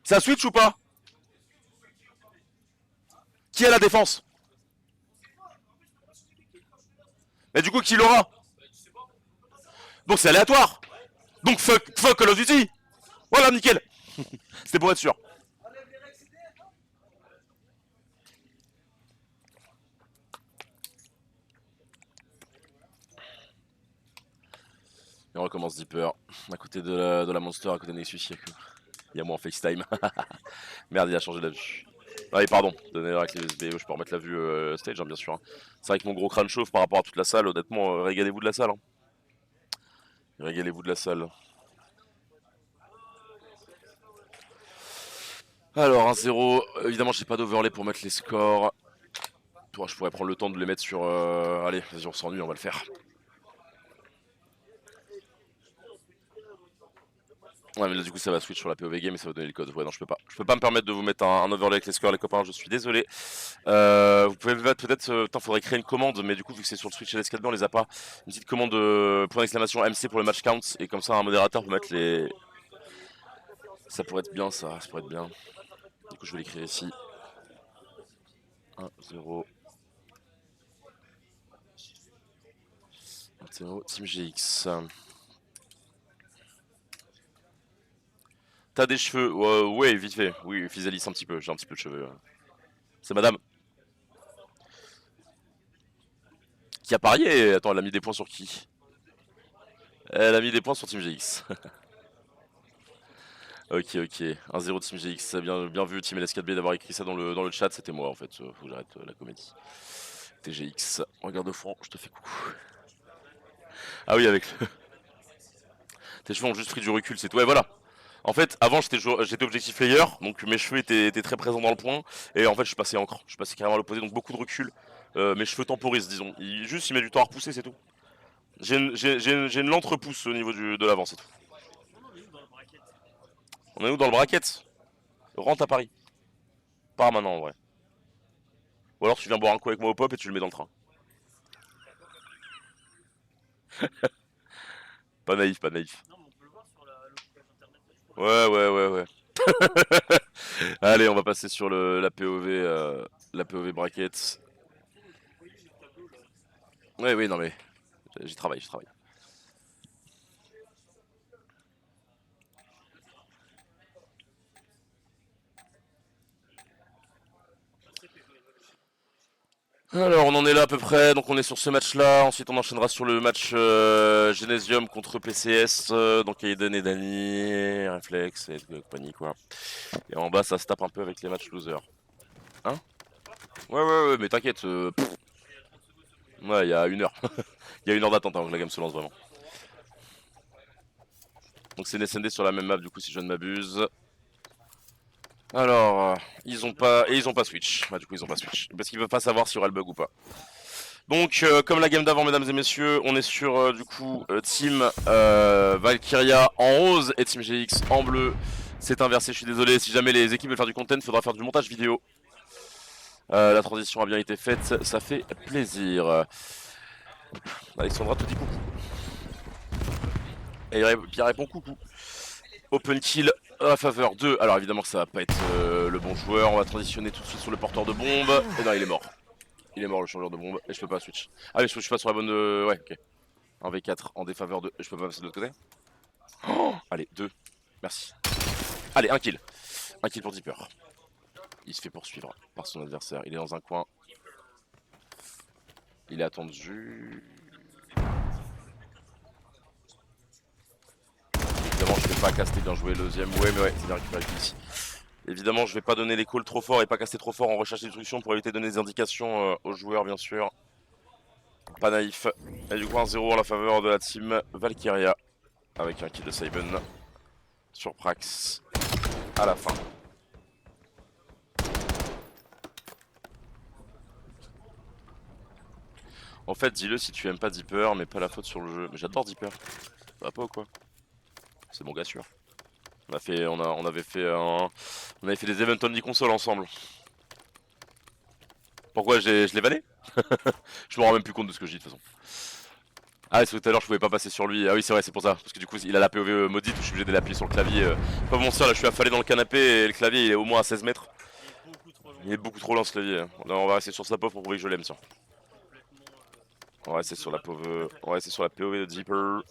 Ça switch ou pas? Qui a la défense? Mais du coup qui l'aura? Donc c'est aléatoire. Donc fuck Call of Duty. Voilà nickel. C'était pour être sûr. Et on recommence Deeper. À côté de la Monster, à côté de Nexus, il y a moi en FaceTime. Merde, il a changé la vue. Ah oui, pardon, donner avec les USB, je peux remettre la vue stage, hein, bien sûr. Hein. C'est vrai que mon gros crâne chauffe par rapport à toute la salle, honnêtement, régalez-vous de la salle. Hein. Régalez-vous de la salle. Alors, 1-0, évidemment, j'ai pas d'overlay pour mettre les scores. Toi, je pourrais prendre le temps de les mettre sur... Allez, vas-y, on s'ennuie, on va le faire. Ouais mais là du coup ça va switch sur la POV game et ça va donner le code. Ouais non je peux pas. Je peux pas me permettre de vous mettre un overlay avec les scores les copains, je suis désolé. Vous pouvez mettre peut-être... putain faudrait créer une commande mais du coup vu que c'est sur le Switch et les 4B on les a pas. Une petite commande point d'exclamation MC pour le match count et comme ça un modérateur peut mettre les... Ça pourrait être bien ça pourrait être bien. Du coup je vais l'écrire ici. 1-0. 1-0 Team GX. T'as des cheveux? Ouais, vite fait. Oui, Physalis un petit peu. J'ai un petit peu de cheveux. C'est madame. Qui a parié? Attends, elle a mis des points sur qui? Elle a mis des points sur Team GX. Ok. 1-0 Team GX. Bien vu, Team LS4B d'avoir écrit ça dans le chat. C'était moi en fait. Faut que j'arrête la comédie. TGX. Regarde au fond, je te fais coucou. Ah oui, avec le... Tes cheveux ont juste pris du recul, c'est tout. Ouais, voilà. En fait, avant j'étais objectif layer, donc mes cheveux étaient très présents dans le point, et en fait je suis passé encre, je suis passé carrément à l'opposé, donc beaucoup de recul. Mes cheveux temporisent, disons. Il met du temps à repousser, c'est tout. J'ai une lente repousse au niveau de l'avant, c'est tout. On est où dans le bracket? Rentre à Paris. Pas maintenant en vrai. Ou alors tu viens boire un coup avec moi au pop et tu le mets dans le train. Pas naïf, pas naïf. Non, mais on peut le voir sur l'autre page internet. Là, je pourrais- Ouais. Allez, on va passer sur la POV, la POV bracket. Oui, le tableau, là. Ouais, non mais j'y travaille, j'y travaille. Alors on en est là à peu près, donc on est sur ce match là, ensuite on enchaînera sur le match Genesium contre PCS, donc Aiden et Dany, Reflex et compagnie quoi. Et en bas ça se tape un peu avec les matchs losers. Hein? Ouais, mais t'inquiète, ouais il y a 1 heure. Il y a 1 heure d'attente avant que la game se lance vraiment. Donc c'est une SND sur la même map du coup si je ne m'abuse. Alors, ils ont pas Switch. Bah du coup ils ont pas Switch. Parce qu'ils veulent pas savoir s'il y aura le bug ou pas. Donc comme la game d'avant mesdames et messieurs, on est sur du coup team Valkyria en rose et team GX en bleu. C'est inversé, je suis désolé, si jamais les équipes veulent faire du content, il faudra faire du montage vidéo. La transition a bien été faite, ça fait plaisir. Alexandra te dit coucou. Et Pierre répond coucou. Open kill à faveur de... Alors évidemment que ça va pas être le bon joueur, on va transitionner tout de suite sur le porteur de bombe. Et non il est mort. Il est mort le changeur de bombe et je peux pas switch. Ah mais je suis pas sur la bonne... Ouais ok. Un V4 en défaveur de... Je peux pas passer de l'autre côté. Oh allez 2. Merci. Allez 1 kill. 1 kill pour Deeper. Il se fait poursuivre par son adversaire. Il est dans un coin. Il est attendu. Évidemment je vais pas caster, bien joué le deuxième. Ouais mais ouais c'est bien récupéré ici. Évidemment je vais pas donner les calls trop fort et pas caster trop fort en recherche d'instruction pour éviter de donner des indications aux joueurs bien sûr. Pas naïf. Et du coup 1-0 en la faveur de la team Valkyria. Avec un kill de Saiben sur Prax à la fin. En fait dis-le si tu aimes pas Deeper mais pas la faute sur le jeu. Mais j'adore Deeper. Ça va pas ou quoi? C'est mon gars sûr. On avait fait des events only console ensemble. Pourquoi je l'ai vanné? Je me rends même plus compte de ce que je dis de toute façon. Ah c'est tout à l'heure je pouvais pas passer sur lui. Ah oui c'est vrai c'est pour ça. Parce que du coup il a la POV maudite où je suis obligé de l'appuyer sur le clavier. Pas mon sœur là je suis affalé dans le canapé et le clavier il est au moins à 16 mètres. Il est beaucoup trop lent ce clavier. Là on va rester sur sa POV pour prouver que je l'aime tiens. On va rester sur la POV. On va rester sur la POV de Deeper.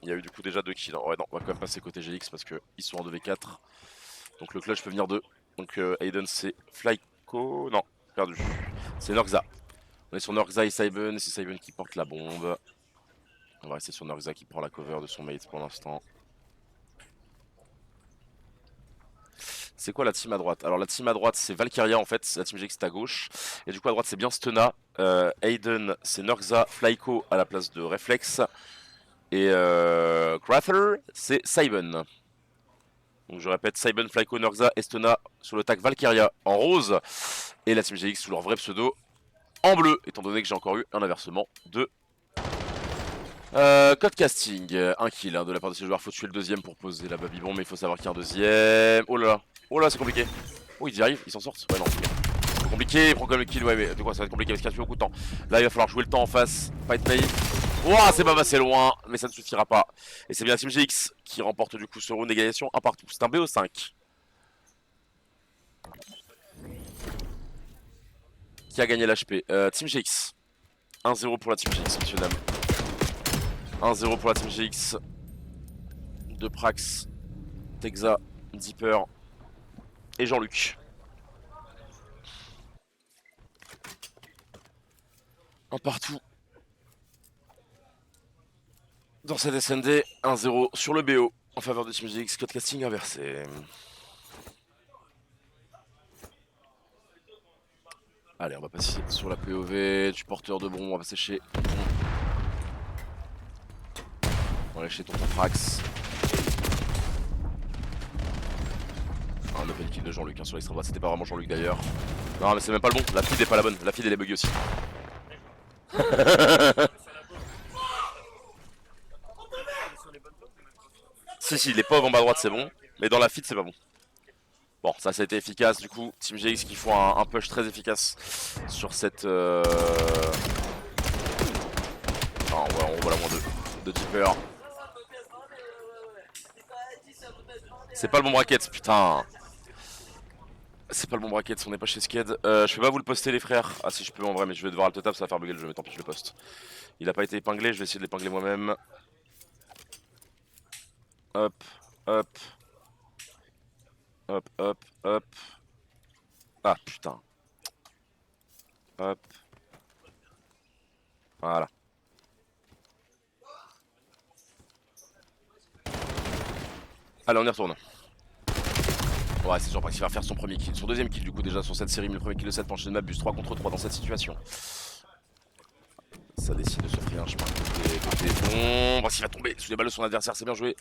Il y a eu du coup déjà 2 kills. Ouais non on va quand même passer côté GX parce que ils sont en 2v4. Donc le clutch peut venir 2. Donc Aiden c'est Flyco. Non, perdu. C'est Norxa. On est sur Norxa et Saiben. C'est Saiben qui porte la bombe. On va rester sur Norxa qui prend la cover de son mate pour l'instant. C'est quoi la team à droite? Alors la team à droite c'est Valkyria en fait, la team GX est à gauche. Et du coup à droite c'est bien Stena. Aiden c'est Norxa, Flyco à la place de Reflex. Et Crather c'est Saiben. Donc je répète, Saiben, Flyco, Norxa, Estona sur le tag Valkyria en rose. Et la team GX sous leur vrai pseudo en bleu, étant donné que j'ai encore eu un inversement de code casting. Un kill hein, de la part de ces joueurs, faut tuer le deuxième pour poser la babybombe, mais il faut savoir qu'il y a un deuxième. Oh là c'est compliqué. Oh ils y arrivent, ils s'en sortent. Ouais non, c'est compliqué, il prend quand même le kill, ouais mais de quoi ça va être compliqué parce qu'il reste plus beaucoup de temps. Là il va falloir jouer le temps en face, pas être naïf. Ouah, c'est pas passé loin, mais ça ne suffira pas. Et c'est bien Team GX qui remporte du coup ce round d'égalisation un partout. C'est un BO5. Qui a gagné l'HP Team GX. 1-0 pour la Team GX, messieurs dames. 1-0 pour la Team GX. De Prax, Texa, Deeper et Jean-Luc. Un partout. Dans cette SND, 1-0 sur le BO en faveur de Team GX, code casting inversé. Allez, on va passer sur la POV du porteur de bombe, on va passer chez Tonton. On va aller chez Tonton Prax. Un open kill de Jean-Luc hein, sur l'extrême droite, c'était pas vraiment Jean-Luc d'ailleurs. Non mais c'est même pas le bon, la feed est pas la bonne, la feed elle est buggée aussi. Si, les pauvres en bas à droite c'est bon, mais dans la feed c'est pas bon. Bon, ça a été efficace du coup. Team GX qui font un push très efficace sur cette. Ah, on voit la moins de Deeper. C'est pas le bon bracket, putain. C'est pas le bon bracket, on n'est pas chez Sked. Je peux pas vous le poster les frères. Ah si je peux en vrai, mais je vais devoir alt tab, ça va faire bugger le jeu, mais tant pis je le poste. Il a pas été épinglé, je vais essayer de l'épingler moi-même. Hop, hop. Hop, hop, hop. Ah putain. Hop. Voilà. Allez, on y retourne. Ouais, c'est Jean-Pax qui va faire son premier kill. Son deuxième kill, du coup, déjà sur cette série. Mais le premier kill de 7 penché de Mabus. 3 contre 3 dans cette situation. Ça décide de se frayer un chemin côté bon. Voici, il va tomber sous les balles de son adversaire. C'est bien joué.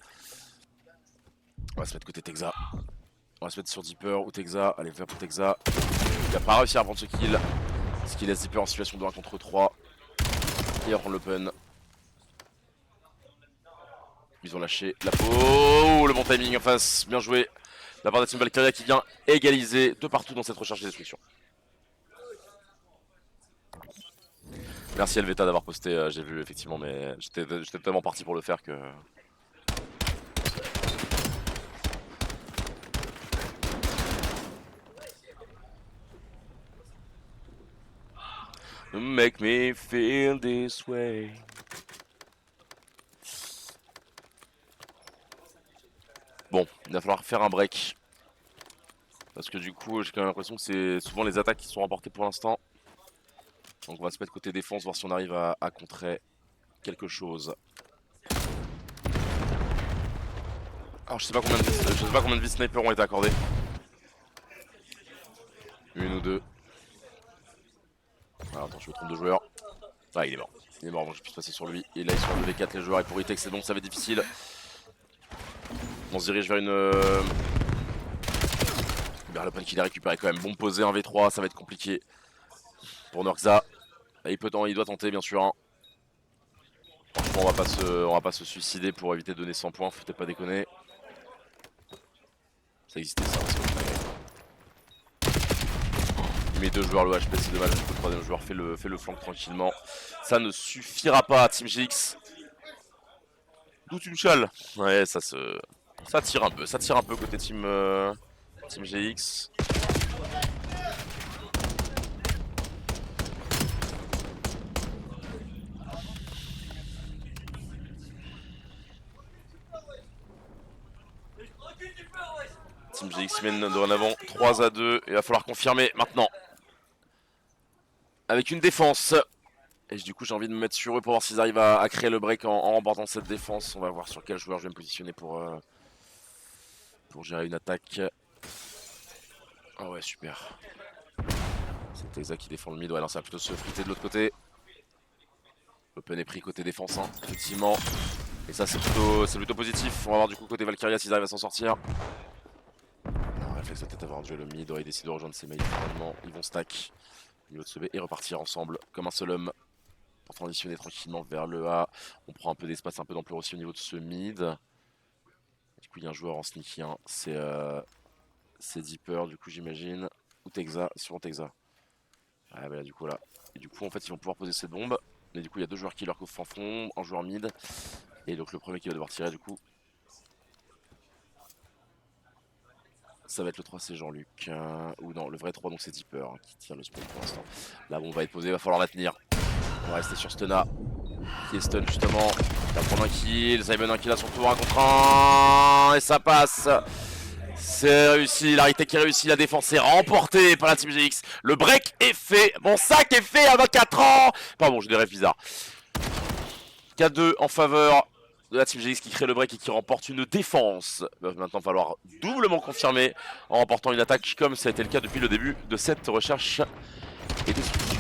On va se mettre côté Texa. On va se mettre sur Deeper ou Texa. Allez, faire pour Texa. Il a pas réussi à prendre ce kill. Ce qui laisse Deeper en situation de 1 contre 3. Il va prendre l'open. Ils ont lâché la peau. Oh, le bon timing en face. Bien joué. La part de Team Valkyria qui vient égaliser de partout dans cette recherche et destruction. Merci Elveta d'avoir posté, j'ai vu effectivement, mais j'étais tellement parti pour le faire que... Make me feel this way. Bon, il va falloir faire un break. Parce que du coup, j'ai quand même l'impression que c'est souvent les attaques qui sont remportées pour l'instant. Donc on va se mettre côté défense, voir si on arrive à contrer quelque chose. Alors je sais pas combien de vies sniper ont été accordées. Une ou deux. Alors attends, je me trompe de joueur. Ah, il est mort. Il est mort avant que je puisse passer sur lui. Et là, ils sont en level 4 les joueurs. Et pour Itex, c'est bon, ça va être difficile. On se dirige vers vers l'open qu'il a récupéré quand même. Bon posé, 1v3, ça va être compliqué. Pour Norxa. Il doit tenter, bien sûr. Hein. Franchement, on va pas se suicider pour éviter de donner 100 points. Faut peut-être pas déconner. Ça existait ça. Il met 2 joueurs le HP, c'est dommage. Le troisième joueur fait le flank tranquillement. Ça ne suffira pas à Team GX. D'où tu me chales. Ouais, ça tire un peu. Ça tire un peu côté Team GX. Team GX mène dorénavant 3-2. Il va falloir confirmer maintenant. Avec une défense. Et du coup j'ai envie de me mettre sur eux pour voir s'ils arrivent à créer le break en remportant cette défense. On va voir sur quel joueur je vais me positionner pour gérer une attaque. Ah ouais, super. C'est Texa qui défend le mid. Ouais, non, ça va plutôt se friter de l'autre côté. Open est pris côté défense, hein, effectivement. Et ça c'est plutôt positif. On va voir du coup côté Valkyria s'ils arrivent à s'en sortir. Alors, Reflex va peut-être avoir un duel au mid. Ouais, il décide de rejoindre ses mails finalement. Ils vont stack au niveau de ce B et repartir ensemble comme un seul homme. Pour transitionner tranquillement vers le A. On prend un peu d'espace, un peu d'ampleur aussi au niveau de ce mid. Du coup il y a un joueur en sneaky, hein. C'est Deeper du coup j'imagine. Ou Texa, sur Texa. Ah bah là du coup là. Et du coup en fait ils vont pouvoir poser cette bombe. Mais du coup il y a 2 joueurs qui leur couvrent en fond, un joueur mid. Et donc le premier qui va devoir tirer du coup. Ça va être le 3, c'est Jean-Luc. Ou non, le vrai 3 donc c'est Deeper hein, qui tire le spawn pour l'instant. La bombe va être posée, il va falloir la tenir. On va rester sur Stuna. Qui est stun justement. Il va prendre un kill. Simon un kill à son tour, 1 contre 1. Et ça passe. C'est réussi. L'Aritech qui réussit. La défense est remportée par la Team GX. Le break est fait. Mon sac est fait à 24 ans. Pardon, j'ai des rêves bizarres. 4-2 en faveur de la Team GX qui crée le break et qui remporte une défense. Il va maintenant falloir doublement confirmer en remportant une attaque comme ça a été le cas depuis le début de cette recherche et destruction.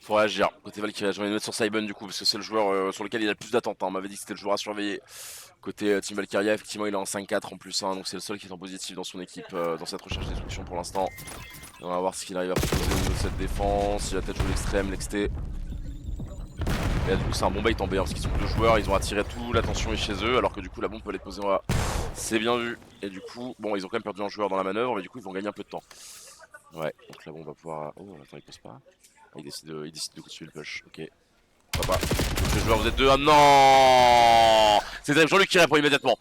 Faut réagir. Côté Valkyria, je vais me mettre sur Saiban du coup, parce que c'est le joueur sur lequel il y a le plus d'attentes. Hein. On m'avait dit que c'était le joueur à surveiller. Côté Team Valkyria, effectivement, il est en 5-4 en plus 1, donc c'est le seul qui est en positif dans son équipe dans cette recherche de destruction pour l'instant. On va voir ce qu'il arrive à proposer au niveau de cette défense. Il va peut-être jouer l'extrême, l'exT. Et là, du coup, c'est un bon bait en B, hein, parce qu'ils sont deux joueurs, ils ont attiré toute l'attention chez eux, alors que du coup, la bombe peut les poser en A. C'est bien vu. Et du coup, bon, ils ont quand même perdu un joueur dans la manœuvre, mais du coup, ils vont gagner un peu de temps. Ouais, donc là, bon, on va pouvoir. Oh, attends, il pose pas. Il décide de continuer le push, ok. Papa, les joueurs, vous êtes deux. Ah non, c'est terrible. Jean-Luc qui répond immédiatement.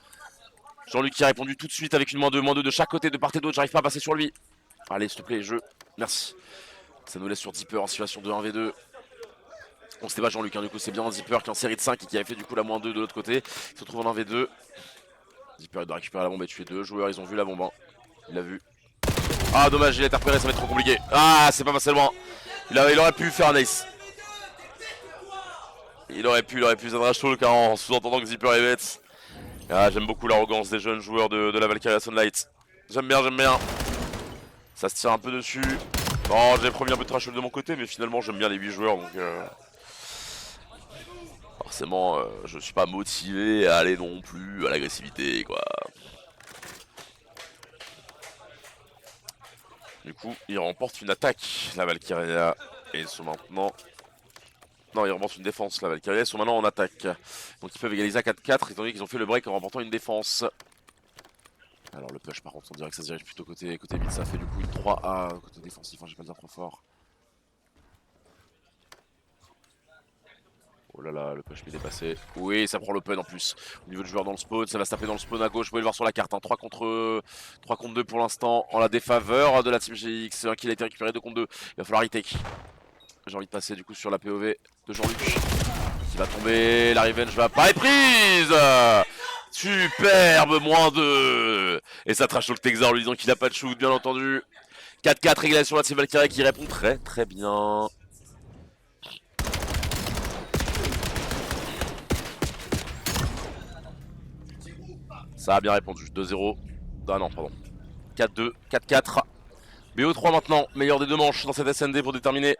Jean-Luc qui a répondu tout de suite avec une -2 de chaque côté, de part et d'autre. J'arrive pas à passer sur lui. Allez, s'il te plaît, jeu. Merci. Ça nous laisse sur Deeper en situation de 1v2. Bon, c'était pas Jean-Luc, hein, du coup, c'est bien Deeper qui est en série de 5 et qui avait fait du coup la -2 de l'autre côté. Il se retrouve en 1v2. Deeper il doit récupérer la bombe et tuer deux joueurs. Ils ont vu la bombe. Hein. Il l'a vu. Ah, dommage, il a été repéré, ça va être trop compliqué. Ah, c'est pas passé loin. Il aurait pu faire un ace. Il aurait pu Zandrach Talk en sous-entendant que Zipper est bête. Ah, j'aime beaucoup l'arrogance des jeunes joueurs de la Valkyria Sunlight. J'aime bien. Ça se tire un peu dessus. Bon, j'ai promis un peu de trash de mon côté, mais finalement j'aime bien les 8 joueurs, donc forcément je suis pas motivé à aller non plus à l'agressivité, quoi. Du coup, il remporte une attaque, la Valkyria, et ils sont maintenant... Non, ils remportent une défense, la Valkyria, ils sont maintenant en attaque. Donc ils peuvent égaliser à 4-4, étant donné qu'ils ont fait le break en remportant une défense. Alors le push par contre, on dirait que ça se dirige plutôt côté mid, ça fait du coup une 3A côté défensif, hein, j'ai pas le dire trop fort. Oh là là, le push est dépassé. Oui, ça prend l'open en plus. Au niveau du joueur dans le spawn, ça va se taper dans le spawn à gauche. Vous pouvez le voir sur la carte. Hein. 3 contre 2 pour l'instant en la défaveur de la team GX. Un kill a été récupéré 2 contre 2. Il va falloir retake. J'ai envie de passer du coup sur la POV de Jean-Luc. Qui va tomber. La revenge va pas être prise. Superbe, -2. Et ça trash le Texar en lui disant qu'il a pas de shoot, bien entendu. 4-4 régulation de la team Valkyria qui répond très bien. Ça a bien répondu. 2-0. Ah non, pardon. 4-2, 4-4. BO3 maintenant, meilleur des deux manches dans cette SND pour déterminer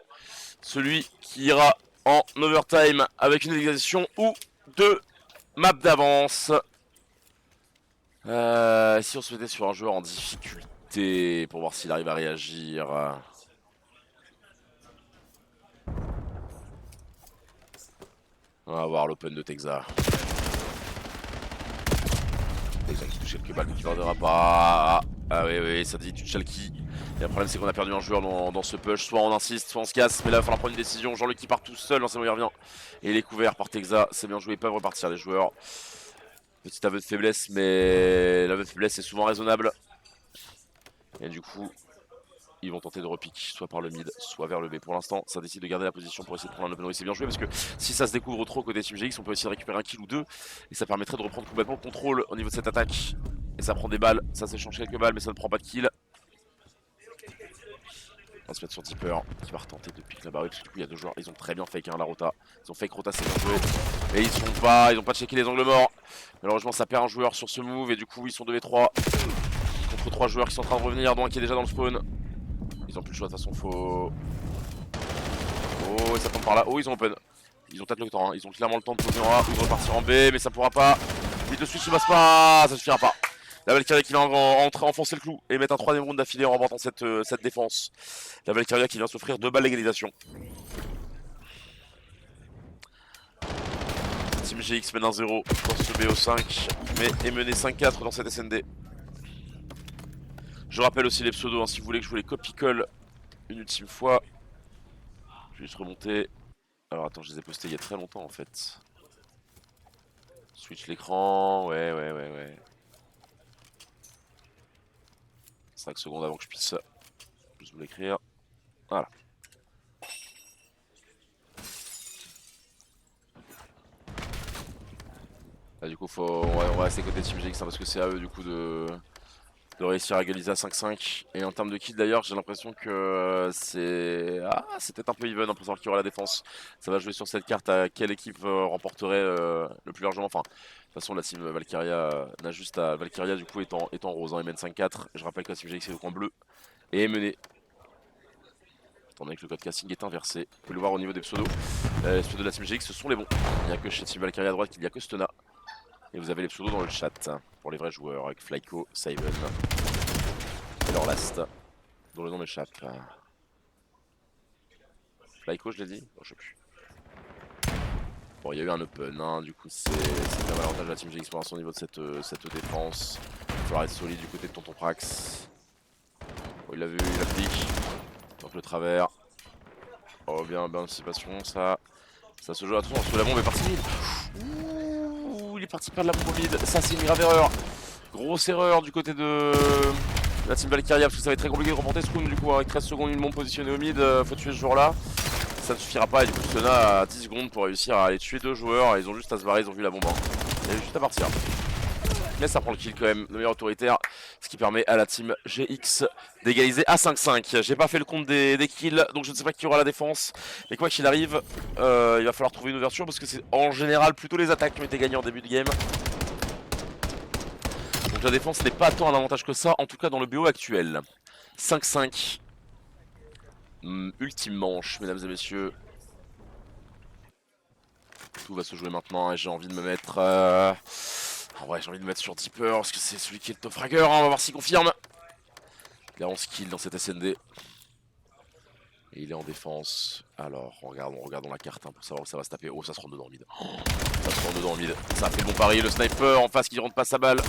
celui qui ira en overtime avec une égalisation ou deux maps d'avance. Si on se mettait sur un joueur en difficulté pour voir s'il arrive à réagir. On va voir l'open de Texas. Texas qui touche quelques balles mais qui ne reviendra pas. Ah oui, ça dit Tuchalki. Et le problème c'est qu'on a perdu un joueur dans ce push. Soit on insiste, soit on se casse. Mais là il va falloir prendre une décision. Jean-Luc qui part tout seul, c'est bon, il revient. Et il est couvert par Texas. C'est bien joué, ils peuvent repartir les joueurs. Petit aveu de faiblesse, mais l'aveu de faiblesse est souvent raisonnable. Et du coup, ils vont tenter de repique, soit par le mid, soit vers le B. Pour l'instant, ça décide de garder la position pour essayer de prendre un open. C'est bien joué parce que si ça se découvre trop côté Team GX, on peut essayer de récupérer un kill ou deux. Et ça permettrait de reprendre complètement le contrôle au niveau de cette attaque. Et ça prend des balles, ça s'échange quelques balles, mais ça ne prend pas de kill. On va se mettre sur Deeper qui va retenter de pique là-bas. Oui, parce que du coup, il y a deux joueurs. Ils ont très bien fake la Rota. Ils ont fake Rota, c'est bien joué. Et ils ont pas checké les angles morts. Malheureusement, ça perd un joueur sur ce move. Et du coup, ils sont 2v3 contre 3 joueurs qui sont en train de revenir. Donc, qui est déjà dans le spawn. Ils ont plus le choix, de toute façon, faut. Oh, et ça tombe par là. Oh, ils ont open. Ils ont peut-être le temps. Hein. Ils ont clairement le temps de poser en A ou de repartir en B. Mais ça pourra pas. Vite, le switch ne passe pas. Ça suffira pas. La Valkyria qui va enfoncer le clou et mettre un troisième round d'affilée en remportant cette défense. La Valkyria qui vient s'offrir 2 balles d'égalisation. Team GX mène 1-0 dans ce BO5, mais est mené 5-4 dans cette SND. Je rappelle aussi les pseudos, hein, si vous voulez que je vous les copie-colle une ultime fois. Je vais juste remonter. Alors attends, je les ai postés il y a très longtemps en fait. Switch l'écran, ouais. 5 secondes avant que je puisse juste vous l'écrire. Voilà. Là, du coup, on va rester côté Team GX hein, parce que c'est à eux du coup de réussir à égaliser à 5-5. Et en termes de kill d'ailleurs, j'ai l'impression que c'est peut-être un peu even pour savoir qui aura la défense. Ça va jouer sur cette carte à quelle équipe remporterait le plus largement. Enfin, de toute façon, la team Valkyria n'a juste à. Valkyria du coup est en rose, hein, il mène 5-4. Je rappelle que la team GX est au coin bleu et est menée. Étant donné que le code casting est inversé, vous pouvez le voir au niveau des pseudos. Les pseudos de la Team GX, ce sont les bons. Il n'y a que chez Team Valkyrie à droite qu'il n'y a que Stena. Et vous avez les pseudos dans le chat pour les vrais joueurs avec Flyco, Saven et leur last, dont le nom m'échappe. Flyco, je l'ai dit? Oh, je sais plus. Bon, il y a eu un open, hein, du coup c'est bien l'avantage de la Team GX pour l'instant au niveau de cette défense. Il va falloir être solide du côté de Tonton Prax. Oh, il l'a vu, il applique. Donc le travers. Oh, bien anticipation, ça se joue à tout parce que la bombe est partie mid. Ouh, il est parti perdre la bombe au mid. Ça, c'est une grave erreur. Grosse erreur du côté de la Team Valkyria parce que ça va être très compliqué de remonter ce round du coup. Avec 13 secondes, une bombe positionnée au mid, faut tuer ce joueur là. Ça ne suffira pas et du coup, Stena a 10 secondes pour réussir à aller tuer 2 joueurs. Et ils ont juste à se barrer, ils ont vu la bombe. Il y a juste à partir. Mais ça prend le kill quand même, de manière autoritaire, ce qui permet à la Team GX d'égaliser à 5-5. J'ai pas fait le compte des kills, donc je ne sais pas qui aura la défense. Mais quoi qu'il arrive, il va falloir trouver une ouverture parce que c'est en général plutôt les attaques qui ont été gagnées en début de game. Donc la défense n'est pas tant un avantage que ça, en tout cas dans le BO actuel. 5-5. Ultime manche, mesdames et messieurs. Tout va se jouer maintenant et j'ai envie de me mettre... ouais, j'ai envie de me mettre sur Deeper parce que c'est celui qui est le top fragger, hein, on va voir s'il confirme. Il a 11 kills dans cette SND. Et il est en défense. Alors, regardons la carte hein, pour savoir où ça va se taper. Oh, ça se rend dedans en mid. Ça se rend dedans en mid. Ça a fait le bon pari. Le sniper en face qui rentre pas sa balle.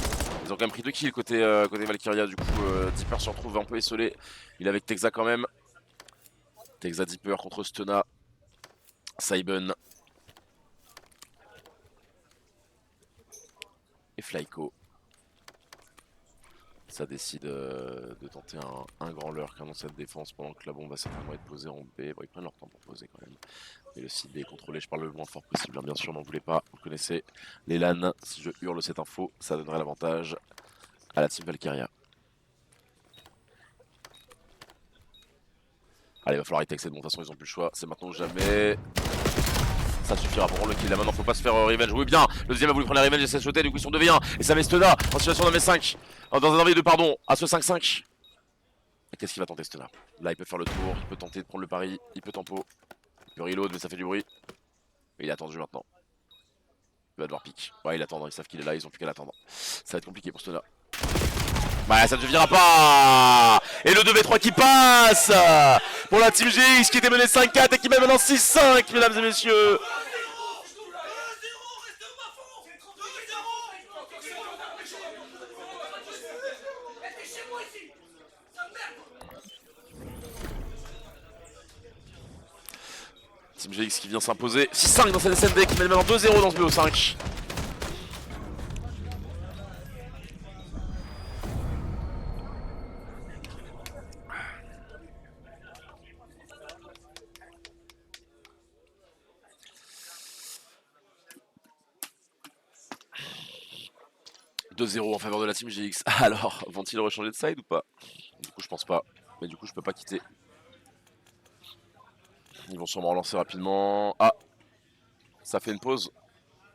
Ils ont quand même pris 2 kills côté Valkyria. Du coup, Deeper se retrouve un peu essolé. Il est avec Texa quand même. Texa Deeper contre Stena. Saben. Et Flyco. Ça décide de tenter un grand lurk dans cette défense pendant que la bombe va certainement être posée en B. Bon, ils prennent leur temps pour poser quand même. Mais le site est contrôlé, je parle le moins fort possible, hein, bien sûr, n'en voulez pas. Vous connaissez les LAN. Si je hurle cette info, ça donnerait l'avantage à la Team Valkyria. Allez, il va falloir hitexer, de toute façon, ils ont plus le choix. C'est maintenant ou jamais. Ça suffira pour prendre le kill. Là maintenant, faut pas se faire revenge. Oui, bien. Le deuxième a voulu prendre la revenge et s'est sauté. Du coup, ils sont 2v1. Et ça met Stena en situation d'un v5. Dans un 1v2, pardon. À ce 5-5. Qu'est-ce qu'il va tenter Stena? Là, il peut faire le tour. Il peut tenter de prendre le pari. Il peut tempo. Il peut reload, mais ça fait du bruit. Et il est attendu maintenant. Il va devoir pick. Ouais, il attend. Ils savent qu'il est là. Ils ont plus qu'à l'attendre. Ça va être compliqué pour Stena. Bah, ça ne suffira pas. Et le 2v3 qui passe pour la Team GX qui était menée 5-4 et qui mène maintenant 6-5, mesdames et messieurs. Team GX qui vient s'imposer 6-5 dans cette SND qui mène maintenant 2-0 dans ce BO5. « 2-0 en faveur de la Team GX. Alors, vont-ils rechanger de side ou pas? Du coup, je pense pas. Mais du coup, je peux pas quitter. Ils vont sûrement relancer rapidement. Ah! Ça fait une pause.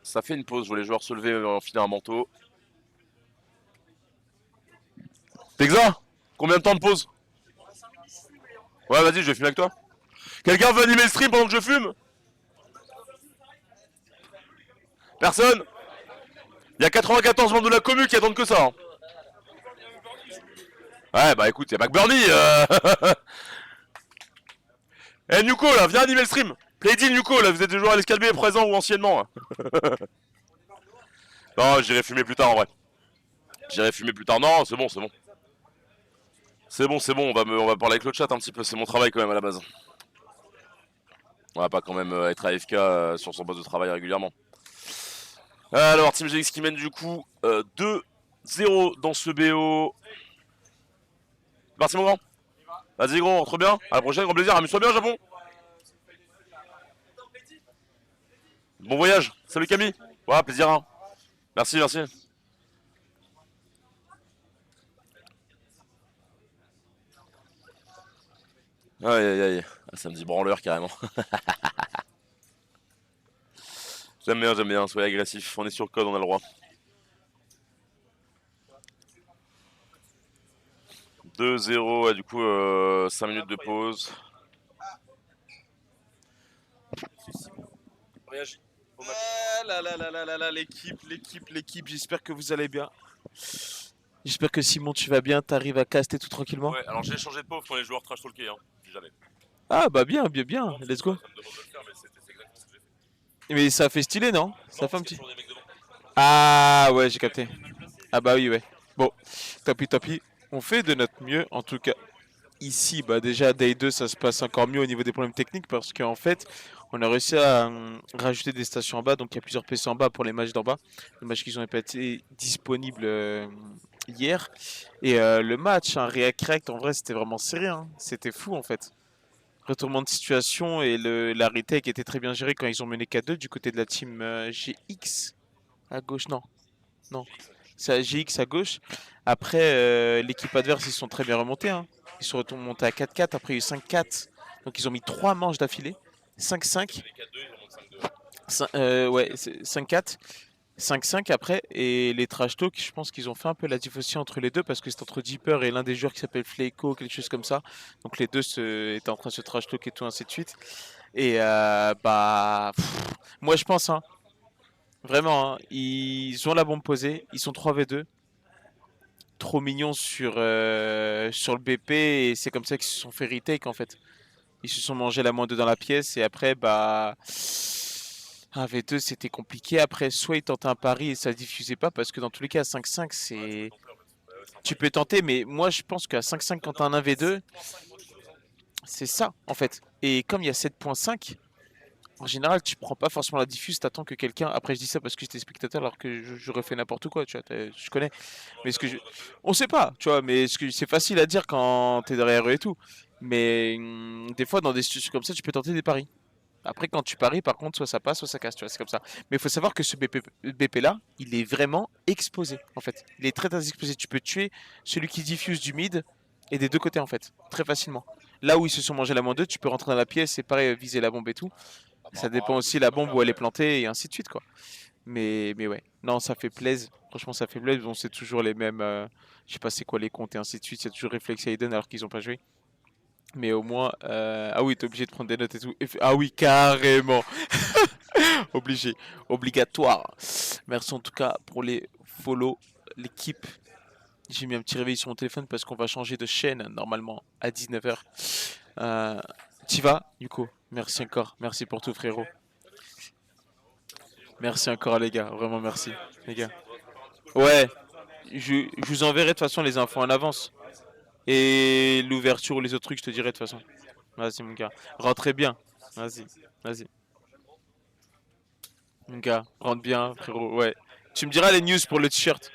Ça fait une pause. Je vois les joueurs se lever, enfiler un manteau. Texa, combien de temps de pause? Ouais, vas-y, je vais fumer avec toi. Quelqu'un veut animer le stream pendant que je fume? Personne? Il y a 94 membres de la commu qui attendent que ça. Hein. Ouais, bah écoute, y'a pas que Bernie. Eh, Nuko, là, viens animer le stream. Playdeal, Nuko, là, vous êtes des joueurs à l'escalbé présent ou anciennement. Non, j'irai fumer plus tard en vrai. J'irai fumer plus tard. Non, c'est bon, c'est bon. C'est bon, c'est bon, on va parler avec le chat un petit peu, c'est mon travail quand même à la base. On va pas quand même être AFK sur son poste de travail régulièrement. Alors, Team GX qui mène du coup 2-0 dans ce BO. Merci mon grand. Vas-y gros, rentre bien. À la prochaine, grand plaisir, amuse-toi bien Japon. Bon voyage, salut Camille. Ouais, plaisir hein. Merci, merci. Aïe aïe aïe, ah, ça me dit branleur carrément. J'aime bien, soyez agressif, on est sur le code, on a le droit. 2-0, ouais, du coup 5 minutes de pause. Réagis au match. Ah là là là là là là, l'équipe, j'espère que vous allez bien. J'espère que Simon, tu vas bien, t'arrives à caster tout tranquillement. Ouais, alors j'ai changé de pauvre pour les joueurs trash talkés, hein. Jamais. Ah bah bien, bien, Non, parce let's que go. ça me demande de le faire, mais c'est exactement ce que j'ai fait. Mais ça fait stylé, non? Ça Non, fait un parce qu'il y petit... a toujours des mecs devant. Ah ouais, j'ai capté. Ah bah oui, ouais. Bon, tant pis. On fait de notre mieux, en tout cas. Ici, bah déjà, Day 2, ça se passe encore mieux au niveau des problèmes techniques parce qu'en fait, on a réussi à rajouter des stations en bas. Donc, il y a plusieurs PC en bas pour les matchs d'en bas. Les matchs qui ont été disponibles hier. Et le match, un React Rect, en vrai, c'était vraiment serré, hein. C'était fou, en fait. Retournement de situation et la retake était très bien gérée quand ils ont mené 4-2 du côté de la team GX à gauche. Non, c'est à GX à gauche. Après, l'équipe adverse, ils sont très bien remontés, hein. Ils sont remontés à 4-4. Après, il y a eu 5-4. Donc, ils ont mis 3 manches d'affilée. 5-5. Les 4-2, ils remontent 5-2. Ouais, 5-4. 5-5 après. Et les trash talk, je pense qu'ils ont fait un peu la diff aussi entre les deux parce que c'est entre Deeper et l'un des joueurs qui s'appelle Fleiko, quelque chose comme ça. Donc, les deux étaient en train de se trash talk et tout, ainsi de suite. Et moi, je pense, hein, vraiment, hein, ils ont la bombe posée. Ils sont 3v2. Trop mignons sur le BP et c'est comme ça qu'ils se sont fait retake en fait. Ils se sont mangé la -2 dans la pièce et après bah 1v2 c'était compliqué. Après soit ils tentaient un pari et ça diffusait pas parce que dans tous les cas 5-5 c'est... Tu peux tenter mais moi je pense qu'à 5-5 quand t'as un 1v2 c'est ça en fait. Et comme il y a 7.5 en général, tu prends pas forcément la diffuse, t'attends que quelqu'un. Après, je dis ça parce que j'étais spectateur alors que j'aurais fait n'importe quoi, tu vois. Je connais. Mais ce que je. On sait pas, tu vois, mais c'est facile à dire quand t'es derrière eux et tout. Mais des fois, dans des situations comme ça, tu peux tenter des paris. Après, quand tu paries, par contre, soit ça passe, soit ça casse, tu vois, c'est comme ça. Mais il faut savoir que ce BP là, il est vraiment exposé, en fait. Il est très exposé. Tu peux tuer celui qui diffuse du mid et des deux côtés, en fait, très facilement. Là où ils se sont mangés la -2, tu peux rentrer dans la pièce et pareil, viser la bombe et tout. Ça dépend aussi la bombe où elle est plantée et ainsi de suite, quoi. Mais ouais, non, ça fait plaisir. Franchement, ça fait plaisir. Bon, c'est toujours les mêmes. Je sais pas c'est quoi les comptes et ainsi de suite. Il y a toujours Reflex et Aiden alors qu'ils ont pas joué. Mais au moins. Ah oui, t'es obligé de prendre des notes et tout. Ah oui, carrément. Obligé. Obligatoire. Merci en tout cas pour les follow. L'équipe. J'ai mis un petit réveil sur mon téléphone parce qu'on va changer de chaîne normalement à 19h. T'y vas, Yuko. Merci encore. Merci pour tout, frérot. Merci encore, les gars. Vraiment merci, les gars. Ouais, je vous enverrai de toute façon les infos en avance. Et l'ouverture ou les autres trucs, je te dirai de toute façon. Vas-y, mon gars. Rentrez bien. Vas-y. Mon gars, rentre bien, frérot. Ouais. Tu me diras les news pour le t-shirt.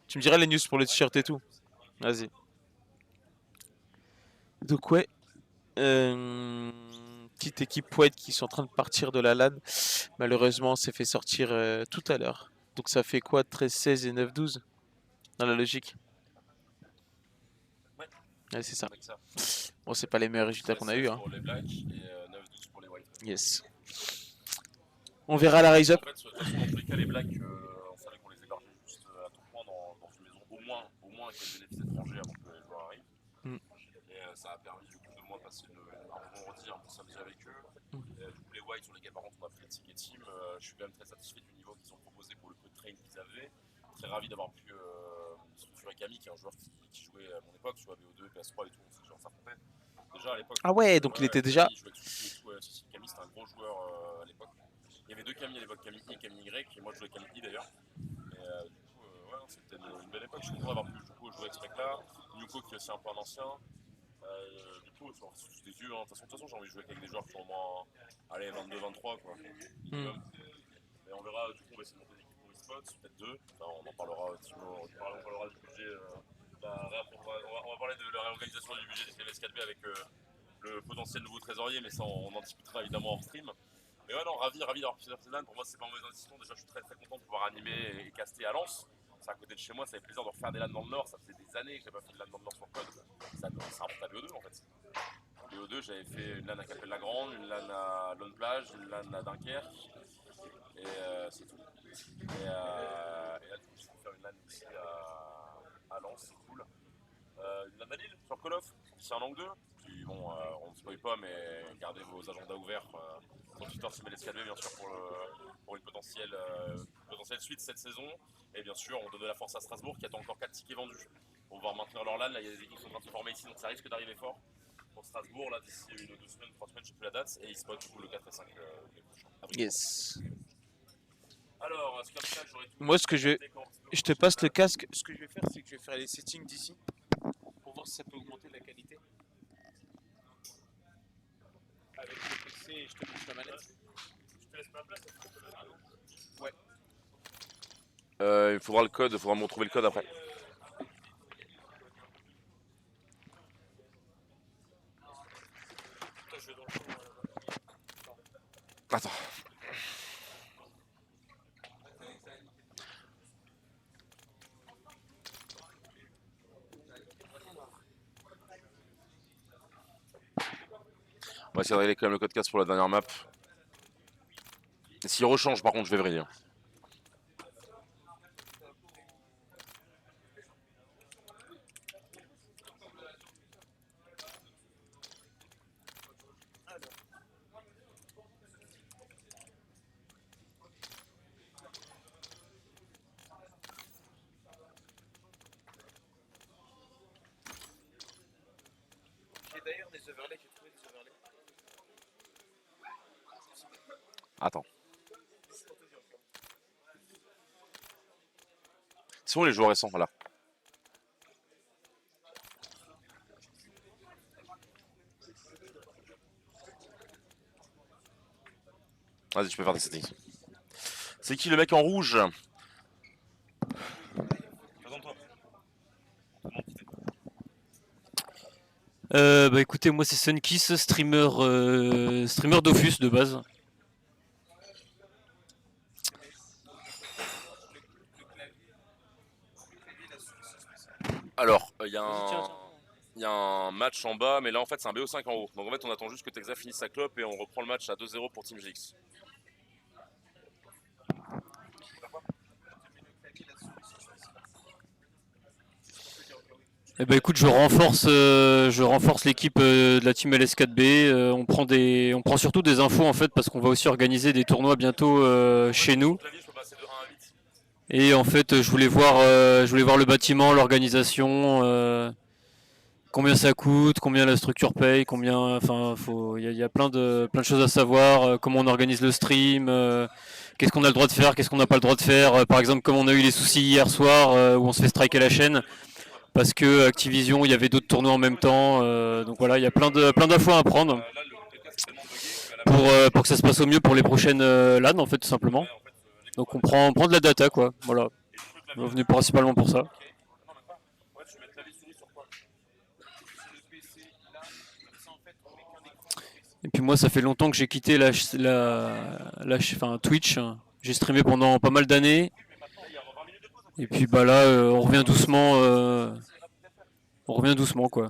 Tu me diras les news pour le t-shirt et tout. Vas-y. Donc, ouais. Petite équipe White qui sont en train de partir de la LAN. Malheureusement, on s'est fait sortir tout à l'heure. Donc, ça fait quoi 13, 16 et 9, 12 dans la logique? Ouais, c'est ça. Avec ça. Bon, c'est pas les meilleurs résultats qu'on a eu, hein. Pour les blacks et 9-12 pour les whites. Yes. On verra la raise up. En fait, de toute façon, dans tous les cas, les blacks, on savait qu'on les hébergeait juste à tout point dans une maison, au moins avec des bénéfices étrangers avant que les joueurs arrivent. Mm. Et ça a permis du coup de moi passer un bon redis, un bon samedi avec eux. Mm. Du coup, les whites sur lesquels par contre on a pris le ticket team, je suis quand même très satisfait du niveau qu'ils ont proposé pour le peu de train qu'ils avaient. Très ravi d'avoir pu structurer Camille, qui est un joueur qui jouait à mon époque, sur BO2, PS3 et tout, on sait genre ça s'affrontait. Déjà à l'époque. Ah ouais, donc il était déjà. Il jouait avec Sushi et tout, Camille c'était un gros joueur à l'époque. Il y avait deux Camille à l'époque, Camille I et Camille Y, et moi je jouais Camille I d'ailleurs. Et du coup, ouais, c'était une belle époque. Je suis content d'avoir pu du coup, jouer avec ce mec-là. Nuko qui est aussi un peu un ancien. Du coup, c'est des yeux, hein. De toute façon, j'ai envie de jouer avec des joueurs qui ont au moins 22-23 quoi. Minimum. Et on verra, du coup, on va essayer de monter des équipes pour e-spots, peut-être deux. Enfin, on en parlera, on parlera du budget. On va parler de la réorganisation du budget des CMS4B avec le potentiel nouveau trésorier, mais ça on en discutera évidemment hors stream. Mais ouais, non, ravi d'avoir plusieurs Arsenal. Pour moi, c'est pas une mauvaise décision. Déjà, je suis très content de pouvoir animer et caster à Lens. C'est à côté de chez moi, ça fait plaisir de refaire des LAN dans le Nord. Ça faisait des années que j'avais pas fait de LAN dans le Nord sur Code. Ça remonte à BO2 en fait. BO2, j'avais fait une LAN à Capelle-la-Grande, une LAN à Lone-Plage, une LAN à Dunkerque. Et c'est tout. Et là, du coup, je vais faire une LAN ici à Lens, c'est cool. Une LAN à Lille sur Call of, c'est un angle 2. Puis bon, on ne spoil pas, mais gardez vos agendas ouverts. Sur Twitter, c'est MLSKB bien sûr pour une potentielle suite cette saison. Et bien sûr, on donne de la force à Strasbourg qui attend encore 4 tickets vendus pour pouvoir maintenir leur LAN. Là, il y a des équipes qui sont en train de se former ici, donc ça risque d'arriver fort pour Strasbourg. Là, d'ici 1 ou 2 semaines, 3 semaines, je sais plus la date. Et ils spotent du coup le 4 et 5 avril. Yes. Alors, ce comme ça, j'aurais tout. Moi, je te passe le casque. Ce que je vais faire, c'est que je vais faire les settings d'ici pour voir si ça peut augmenter la qualité. Avec le PC et je te montre la manette. Je te laisse ma place. Ouais. Il faudra le code, il faudra me retrouver le code après. Putain, je vais dans le fond, Attends. On va essayer de régler quand même le code casse pour la dernière map. S'il rechange, par contre, je vais vriller. J'ai d'ailleurs des overlays, j'ai trouvé des overlays. Attends. C'est bon les joueurs récents, voilà. Vas-y, tu peux faire des settings. C'est qui le mec en rouge? Bah écoutez, moi c'est Sunkiss, streamer Dofus de base. Alors, Tiens. il y a un match en bas, mais là en fait c'est un BO5 en haut. Donc en fait on attend juste que Texa finisse sa clope et on reprend le match à 2-0 pour Team GX. Eh ben écoute, je renforce l'équipe de la team LS4B. On prend surtout des infos en fait parce qu'on va aussi organiser des tournois bientôt chez nous. Et en fait, je voulais voir le bâtiment, l'organisation, combien ça coûte, combien la structure paye, combien, enfin, il y a plein de choses à savoir, comment on organise le stream, qu'est-ce qu'on a le droit de faire, qu'est-ce qu'on n'a pas le droit de faire. Par exemple, comme on a eu les soucis hier soir où on se fait striker la chaîne parce que Activision, il y avait d'autres tournois en même temps. Donc voilà, il y a plein d'infos à prendre pour que ça se passe au mieux pour les prochaines LAN en fait tout simplement. Donc on prend de la data quoi. Voilà, on est venu principalement pour ça. Et puis moi, ça fait longtemps que j'ai quitté enfin, Twitch. J'ai streamé pendant pas mal d'années. Et puis bah là, on revient doucement. On revient doucement quoi.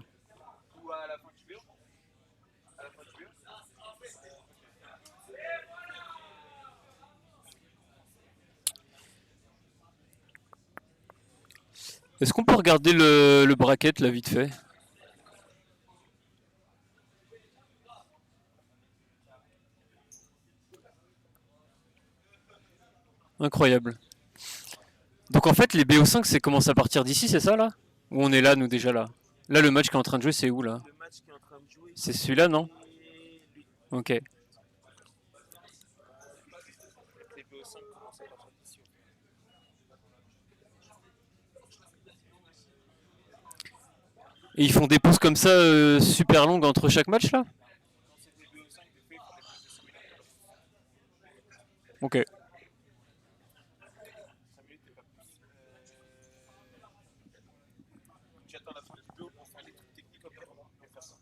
Est-ce qu'on peut regarder le bracket là vite fait? Incroyable. Donc en fait les BO5 c'est commence à partir d'ici, c'est ça là? Ou on est là nous déjà là? Là le match qui est en train de jouer c'est où là? Le match qui est en train de jouer, C'est celui-là non? lui. Ok. Les BO5 commencent à partir d'ici. Et ils font des pauses comme ça super longues entre chaque match là? Ok. J'attends la fin du vidéo pour faire les trucs techniques comme ça. On va faire ça.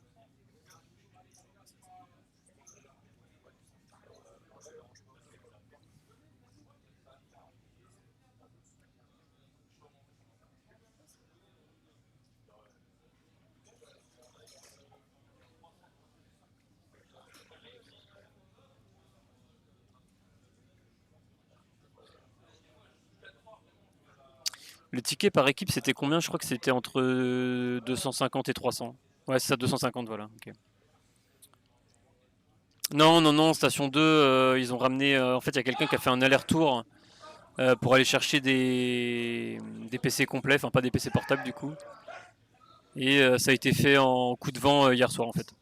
Le ticket par équipe c'était combien? Je crois que c'était entre 250 et 300. Ouais c'est ça 250 voilà. Ok. Non, non, non, station 2, ils ont ramené. En fait, il y a quelqu'un qui a fait un aller-retour pour aller chercher des PC complets, enfin pas des PC portables du coup. Et ça a été fait en coup de vent hier soir en fait.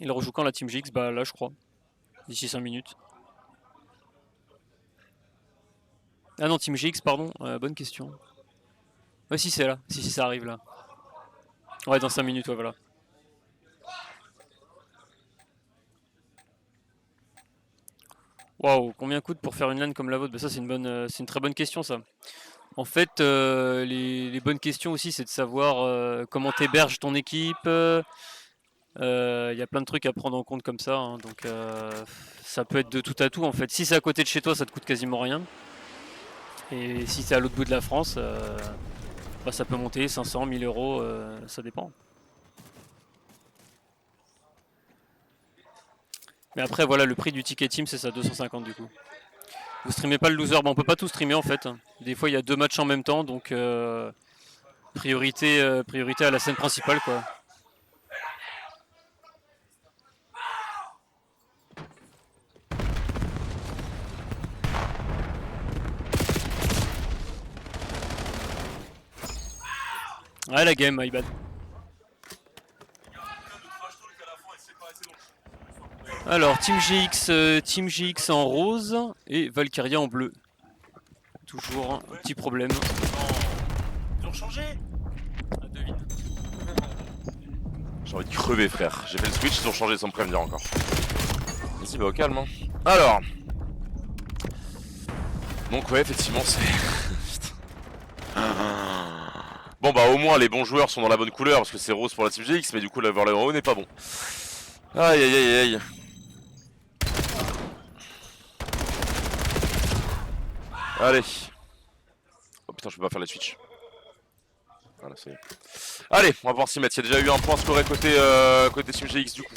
Il rejoue quand la Team GX? Bah là, je crois. D'ici 5 minutes. Ah non, Team GX, pardon. Bonne question. Ouais, si, c'est là. Si, ça arrive là. Ouais, dans 5 minutes, ouais, voilà. Waouh, combien coûte pour faire une LAN comme la vôtre? Bah ça, c'est une très bonne question, ça. En fait, les bonnes questions aussi, c'est de savoir comment t'héberges ton équipe. Il y a plein de trucs à prendre en compte comme ça, hein, donc ça peut être de tout à tout en fait. Si c'est à côté de chez toi, ça te coûte quasiment rien. Et si c'est à l'autre bout de la France, bah, ça peut monter 500, 1000 euros, ça dépend. Mais après, voilà, le prix du ticket team, c'est ça, 250 du coup. Vous streamez pas le loser, bah, on peut pas tout streamer en fait. Des fois, il y a 2 matchs en même temps, donc priorité à la scène principale quoi. Ouais, la game, my bad. Alors, Team GX en rose et Valkyria en bleu. Toujours un petit problème. Ils ont changé. J'ai envie de crever, frère. J'ai fait le switch, ils ont changé sans me prévenir encore. Vas-y, bah au calme. Hein. Alors. Donc, ouais, effectivement, c'est. Bon, bah au moins les bons joueurs sont dans la bonne couleur parce que c'est rose pour la Team GX, mais du coup, l'overlay en haut n'est pas bon. Aïe aïe aïe aïe. Allez. Oh putain, je peux pas faire la switch. Voilà, ça y est. Allez, on va pouvoir s'y mettre. Il y a déjà eu un point scoré côté Team GX du coup.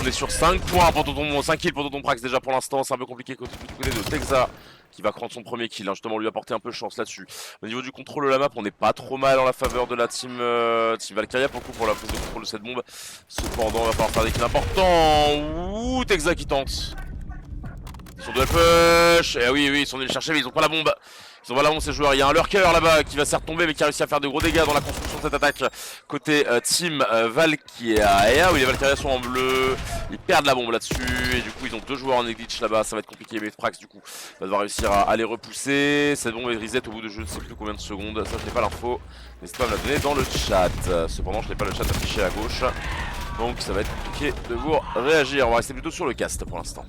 On est sur 5 points pour Tonton, 5 kills pour Tonton Prax déjà pour l'instant. C'est un peu compliqué côté de Texa qui va prendre son premier kill. Hein. Justement, lui apporter un peu de chance là-dessus. Au niveau du contrôle de la map, on n'est pas trop mal en la faveur de la team Valkyria pour le coup pour la prise de contrôle de cette bombe. Cependant, on va falloir faire des kills importants. Ouh, Texa qui tente. Ils sont de push. Et oui, ils sont venus le chercher, mais ils ont pas la bombe. Ils ont pas la bombe ces joueurs. Il y a un lurker là-bas qui va se retomber, mais qui a réussi à faire de gros dégâts dans la construction de cette attaque. Côté team Val qui est à Air. Oui, les Valkyrias sont en bleu. Ils perdent la bombe là-dessus. Et du coup, ils ont 2 joueurs en glitch là-bas. Ça va être compliqué. Mais Prax, du coup, va devoir réussir à les repousser. Cette bombe est reset au bout de je ne sais plus combien de secondes. Ça, je n'ai pas l'info. N'hésitez pas à me la donner dans le chat. Cependant, je n'ai pas le chat affiché à gauche. Donc, ça va être compliqué de vous réagir. On va rester plutôt sur le cast pour l'instant.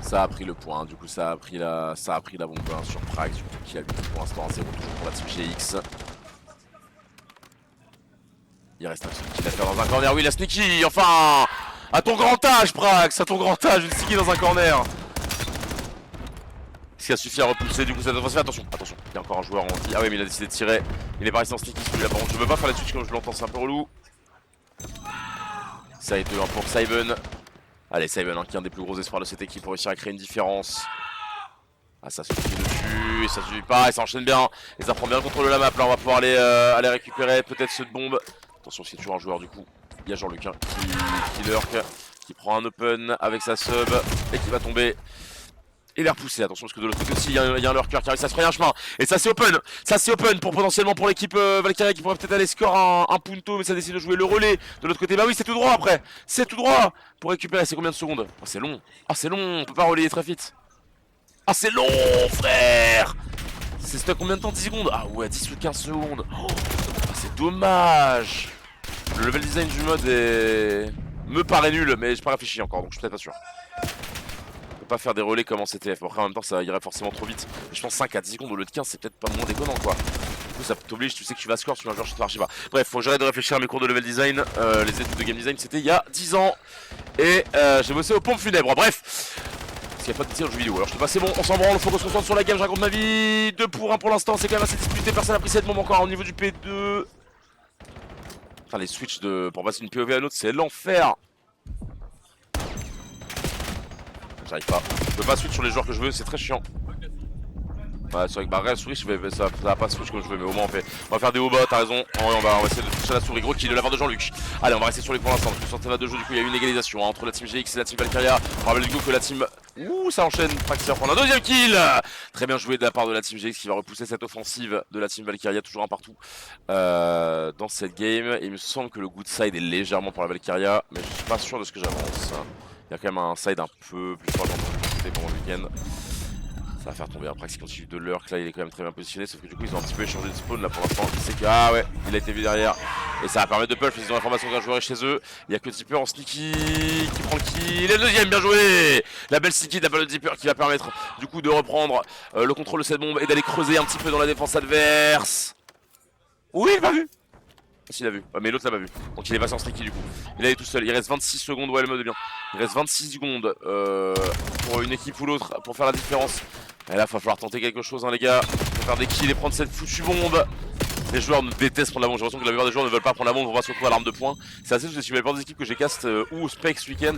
Ça a pris le point, du coup ça a pris la bombe hein, sur Prax, du coup qui a eu pour l'instant 1-0 toujours pour la team GX. Il reste un sneaky à faire dans un corner, oui la sneaky, enfin à ton grand âge Prax, à ton grand âge, une sneaky dans un corner. Est-ce qu'il a suffi à repousser du coup ça devrait se faire, attention, il y a encore un joueur en anti, ah oui mais il a décidé de tirer, il est pas resté en sneaky celui-là par contre, je peux pas faire la switch comme je l'entends, c'est un peu relou. Ça a été 2-1 pour Syben. Allez, Syben hein, qui est un des plus gros espoirs de cette équipe pour réussir à créer une différence. Ah, ça suffit dessus, et ça suffit pas, et ça enchaîne bien. Et ça prend bien le contrôle de la map. Là, on va pouvoir aller récupérer peut-être cette bombe. Attention, c'est toujours un joueur du coup. Il y a Jean-Luc hein, qui lurk, qui prend un open avec sa sub et qui va tomber. Et les repousser, attention parce que de l'autre côté aussi il y a un lurker qui arrive à se frayer un chemin. Et ça c'est open pour potentiellement pour l'équipe Valkyria qui pourrait peut-être aller score un punto, mais ça décide de jouer le relais. De l'autre côté, bah oui c'est tout droit après, c'est tout droit pour récupérer, c'est combien de secondes? Oh, c'est long, on peut pas relayer très vite. Ah c'est long frère. C'est combien de temps? 10 secondes? Ah ouais 10 ou 15 secondes. Oh, c'est dommage. Le level design du mode me paraît nul, mais j'ai pas réfléchi encore donc je suis peut-être pas sûr. Pas faire des relais comme en CTF. Bon, après en même temps ça irait forcément trop vite. Mais je pense 5 à 10 secondes au lieu de 15 c'est peut-être pas moins déconnant quoi. Du coup ça t'oblige, tu sais que tu vas score, tu vas jouer, je sais pas. Bref, faut que j'arrête de réfléchir à mes cours de level design. Les études de game design c'était il y a 10 ans. Et j'ai bossé aux pompes funèbres. Bref. Parce qu'il n'y a pas de tir de jeu vidéo. Alors je sais pas, c'est bon, on s'en branle, faut qu'on se concentre sur la game, je raconte ma vie. 2 pour 1 pour l'instant, c'est quand même assez disputé, personne n'a pris cette bombe encore au niveau du P2. Enfin les switches pour passer une POV à l'autre, c'est l'enfer. J'arrive pas. Je peux pas switch sur les joueurs que je veux, c'est très chiant. Ouais, c'est vrai que bah, la souris, ça va pas switch comme je veux, mais au moins on va faire des hauts bas, t'as raison. On va essayer de toucher la souris. Gros kill de la part de Jean-Luc. Allez, on va rester sur les pour l'instant. Sur tes de jeu, du coup, il y a une égalisation entre la team GX et la team Valkyria. On rappelle du coup que la team. Ouh, ça enchaîne. Praxi va prendre un deuxième kill. Très bien joué de la part de la team GX qui va repousser cette offensive de la team Valkyria. Toujours un partout dans cette game. Et il me semble que le good side est légèrement pour la Valkyria, mais je suis pas sûr de ce que j'avance. Il y a quand même un side un peu plus fort pendant le week-end. Ça va faire tomber un Praxi continue de lurk. Là il est quand même très bien positionné, sauf que du coup ils ont un petit peu échangé de spawn là pour l'instant. Il sait que ah ouais, il a été vu derrière. Et ça va permettre de push, ils ont l'information qu'un joueur est chez eux. Il y a que Dipper en sneaky qui prend le kill. Et le deuxième, bien joué. La belle sneaky de la balle de Dipper qui va permettre du coup de reprendre le contrôle de cette bombe et d'aller creuser un petit peu dans la défense adverse. Oui, il l'a vu. S'il l'a vu, ouais, mais l'autre l'a pas vu. Donc il est passé en sneaky du coup. Il est tout seul, il reste 26 secondes, ouais le mode est bien. Il reste 26 secondes pour une équipe ou l'autre pour faire la différence. Et là il va falloir tenter quelque chose hein, les gars. Faut faire des kills et prendre cette foutue bombe. Les joueurs nous détestent prendre la bombe, j'ai l'impression que la plupart des joueurs ne veulent pas prendre la bombe, on va se retrouver à l'arme de poing. C'est assez sous-estimé, la plupart des équipes que j'ai cast ou au Spec ce week-end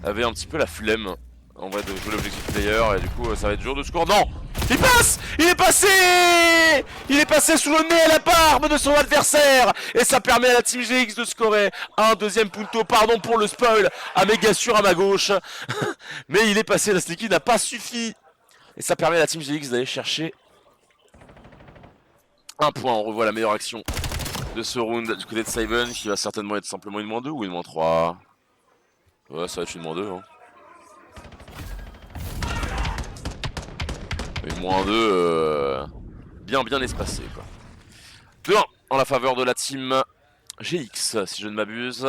avaient un petit peu la flemme en vrai de jouer l'objectif player et du coup ça va être dur de score. Non, il passe. Il est passé sous le nez à la barbe de son adversaire. Et ça permet à la team GX de scorer un deuxième punto. Pardon pour le spoil à méga sûr à ma gauche. Mais il est passé, la sneaky n'a pas suffi. Et ça permet à la team GX d'aller chercher un point. On revoit la meilleure action de ce round du côté de Syben qui va certainement être simplement une -2 ou une -3. Ouais, ça va être une -2 hein. Une -2 bien espacée quoi. 2-1 en la faveur de la team GX si je ne m'abuse.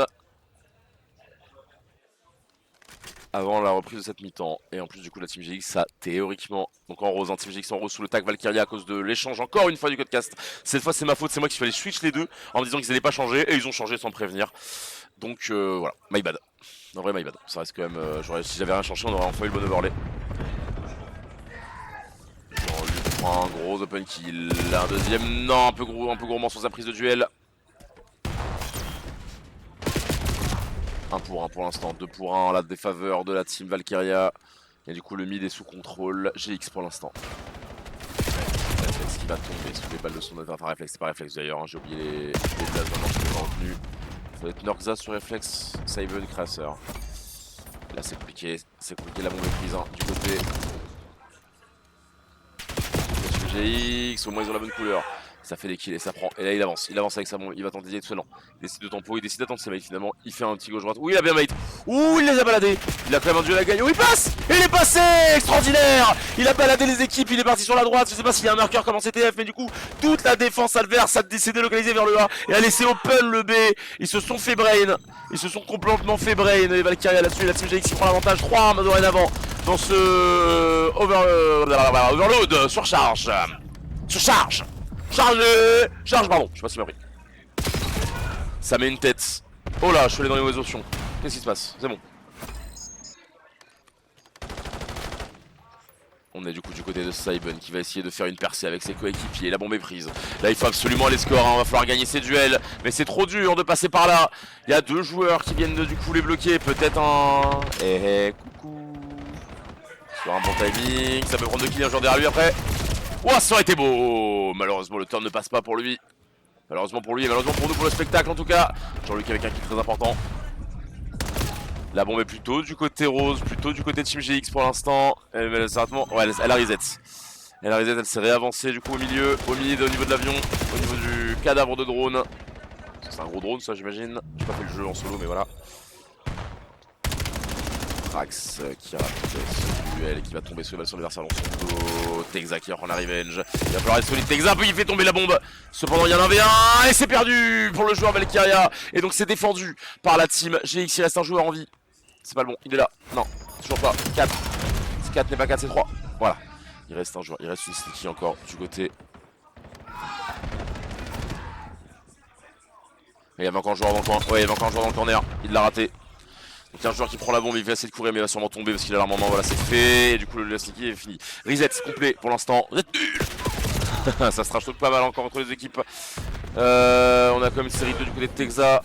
Avant la reprise de cette mi-temps. Et en plus du coup la team GX a théoriquement, donc en rose, team GX en rose sous le tag Valkyria à cause de l'échange encore une fois du codecast. Cette fois c'est ma faute, c'est moi qui fallait switch les deux en me disant qu'ils n'allaient pas changer et ils ont changé sans prévenir. Donc voilà, my bad. En vrai my bad, ça reste quand même, si j'avais rien changé on aurait enfin eu le bon overlay. Jean-Luc prend un gros open kill, un deuxième, non un peu gourmand sur sa prise de duel. 1 pour 1 pour l'instant, 2 pour 1 la défaveur de la team Valkyria. Et du coup le mid est sous contrôle, GX pour l'instant. Réflexe qui va tomber sous les balles de son adversaire. Enfin réflexe, c'est pas réflexe d'ailleurs, hein. J'ai oublié les places maintenant que je l'ai retenu. Ça va être Norxa sur réflexe, Syben Crasser. Là c'est compliqué, la bombe est prise hein, du côté de GX, au moins ils ont la bonne couleur. Ça fait des kills et ça prend. Et là il avance avec sa bombe, il va tenter d'être soignant. Il décide de tempo, il décide d'attendre ses mates finalement. Il fait un petit gauche droite. Oui, il a bien mate. Ouh, il les a baladés. Il a quand même un duel à gagner. Oh, il passe. Il est passé. Extraordinaire. Il a baladé les équipes, il est parti sur la droite. Je sais pas s'il y a un marqueur comme en CTF, mais du coup, toute la défense adverse a décidé de localiser vers le A et a laissé open le B. Ils se sont fait brain. Ils se sont complètement fait brain. Et Valkyria là-dessus, la team GX qui prend l'avantage 3 dorénavant dans ce overload. Surcharge. Charge, pardon, je sais pas si m'a pris. Ça met une tête. Oh là, je suis allé dans les mauvaises options. Qu'est-ce qui se passe? C'est bon. On est du coup du côté de Syben qui va essayer de faire une percée avec ses coéquipiers. La bombe est prise. Là, il faut absolument aller score. Hein. On va falloir gagner ces duels. Mais c'est trop dur de passer par là. Il y a 2 joueurs qui viennent du coup les bloquer. Peut-être un. Coucou. Sur un bon timing. Ça peut prendre 2 kills, un joueur derrière lui après. Ouah, ça aurait été beau. Malheureusement le turn ne passe pas pour lui. Malheureusement pour lui et malheureusement pour nous pour le spectacle en tout cas. Jean-Luc avec un kill très important. La bombe est plutôt du côté rose, plutôt du côté de Team GX pour l'instant. Ouais, elle a reset. Elle s'est réavancée du coup au milieu, au niveau de l'avion, au niveau du cadavre de drone. C'est un gros drone ça j'imagine. J'ai pas fait le jeu en solo mais voilà. Trax qui rate ce duel et qui va tomber sur son adversaire dans son dos. Texa qui reprend la revenge. Il va falloir être solide. Texa, puis il fait tomber la bombe. Cependant, il y a un 1v1 et c'est perdu pour le joueur Valkyria. Et donc, c'est défendu par la team GX. Il reste un joueur en vie. C'est pas le bon. Il est là. Non, toujours pas. 4. 4 n'est pas 4, c'est 3. Voilà. Il reste un joueur. Il reste une sneaky encore du côté. Et il y avait encore un joueur dans le coin. Ouais, il y avait encore un joueur dans le corner. Il l'a raté. Donc il y a un joueur qui prend la bombe, il va essayer de courir mais il va sûrement tomber parce qu'il a l'armement, voilà c'est fait. Et du coup le sneaky est fini. Reset complet pour l'instant. Vous êtes nuls. Ça se trash talk pas mal encore entre les équipes. On a quand même une série 2 du côté de Texa.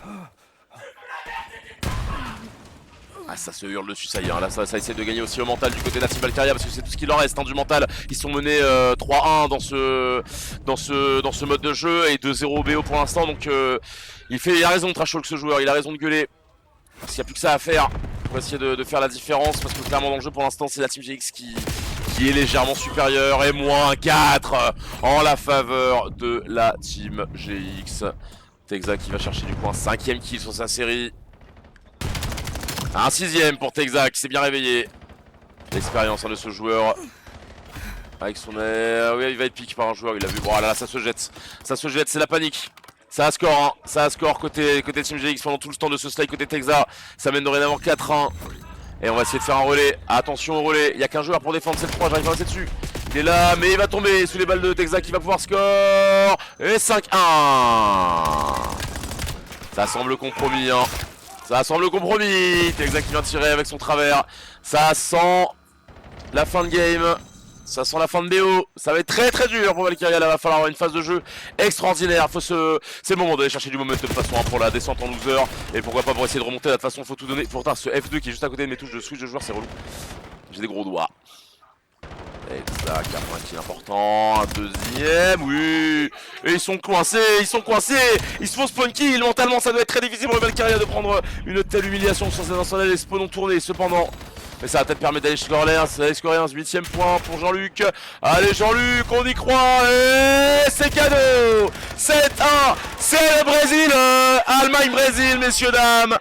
Ah, ça se hurle dessus, ça y est, hein. Là ça essaie de gagner aussi au mental du côté de la Team Valkyria parce que c'est tout ce qu'il leur reste hein, du mental. Ils sont menés 3-1 dans ce mode de jeu et 2-0 BO pour l'instant, donc il a raison de trash talk ce joueur, il a raison de gueuler. Parce qu'il n'y a plus que ça à faire pour essayer de faire la différence, parce que clairement dans le jeu pour l'instant c'est la Team GX qui est légèrement supérieure et moins 4 en la faveur de la Team GX. Texa qui va chercher du coup un 5ème kill sur sa série. Un 6ème pour Texa qui s'est bien réveillé. L'expérience hein, de ce joueur. Avec son air. Oui, il va être piqué par un joueur, il a vu. Bon, là, ça se jette. Ça se jette, c'est la panique. Ça a score, hein. Ça a score côté Team GX pendant tout le temps de ce slide côté Texa. Ça mène dorénavant 4-1. Et on va essayer de faire un relais. Attention au relais. Il n'y a qu'un joueur pour défendre cette 3. J'arrive pas à passer dessus. Il est là, mais il va tomber sous les balles de Texa qui va pouvoir score. Et 5-1. Ça semble compromis, hein. Ça semble compromis. Texa qui vient tirer avec son travers. Ça sent la fin de game. Ça sent la fin de BO. Ça va être très très dur pour Valkyria. Là, va falloir avoir une phase de jeu extraordinaire. C'est le moment d'aller chercher du momentum de toute façon hein, pour la descente en loser. Et pourquoi pas pour essayer de remonter. De toute façon, faut tout donner. Pourtant, ce F2 qui est juste à côté de mes touches de switch de joueur, c'est relou. J'ai des gros doigts. Exact, il y a un kill important, un deuxième, oui. Et ils sont coincés, ils se font spawn kill, mentalement ça doit être très difficile pour le Valkyria de prendre une telle humiliation sur ces instants-là, les spawns ont tourné cependant. Mais ça va peut-être permettre d'aller scorer un 8ème point pour Jean-Luc. Allez Jean-Luc, on y croit, et c'est cadeau. 7-1, c'est le Brésil, Allemagne-Brésil, messieurs, dames.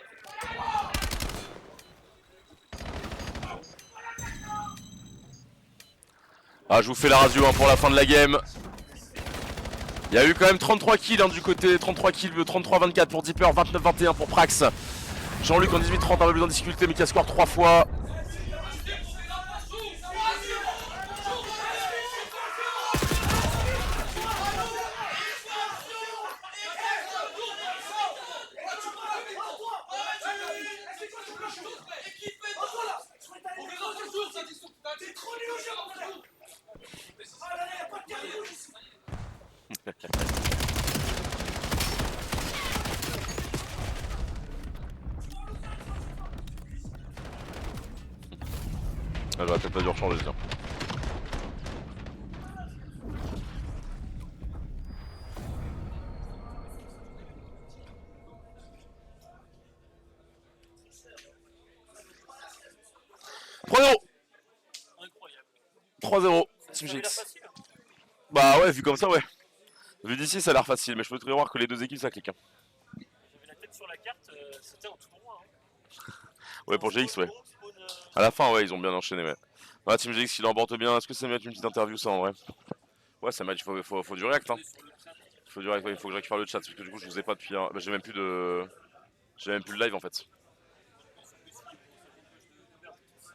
Ah, je vous fais la radio hein, pour la fin de la game. Il y a eu quand même 33 kills hein, du côté 33 kills, 33-24 pour Deeper, 29-21 pour Prax. Jean-Luc en 18-30 un peu plus en difficulté mais qui a score 3 fois. Ah, j'aurais peut-être pas dû rechanger, tiens. Incroyable. 3-0, Team Ça avait l'air GX. facile, hein. Bah ouais, vu comme ça, ouais. Vu d'ici, ça a l'air facile, mais je peux te voir que les deux équipes, ça clique. Hein. J'avais la tête sur la carte, c'était en tournoi. Hein. Ouais, pour GX, ouais. Spawn, À la fin, ouais, ils ont bien enchaîné, ouais. Ah, Team GX, il l'emporte bien. Est-ce que ça mérite une petite interview, ça, en vrai? Ouais, ça mérite, faut du react, hein. Faut du react, ouais, il faut que je récupère le chat, parce que du coup, je vous ai pas depuis un... Bah, j'ai même plus de live, en fait.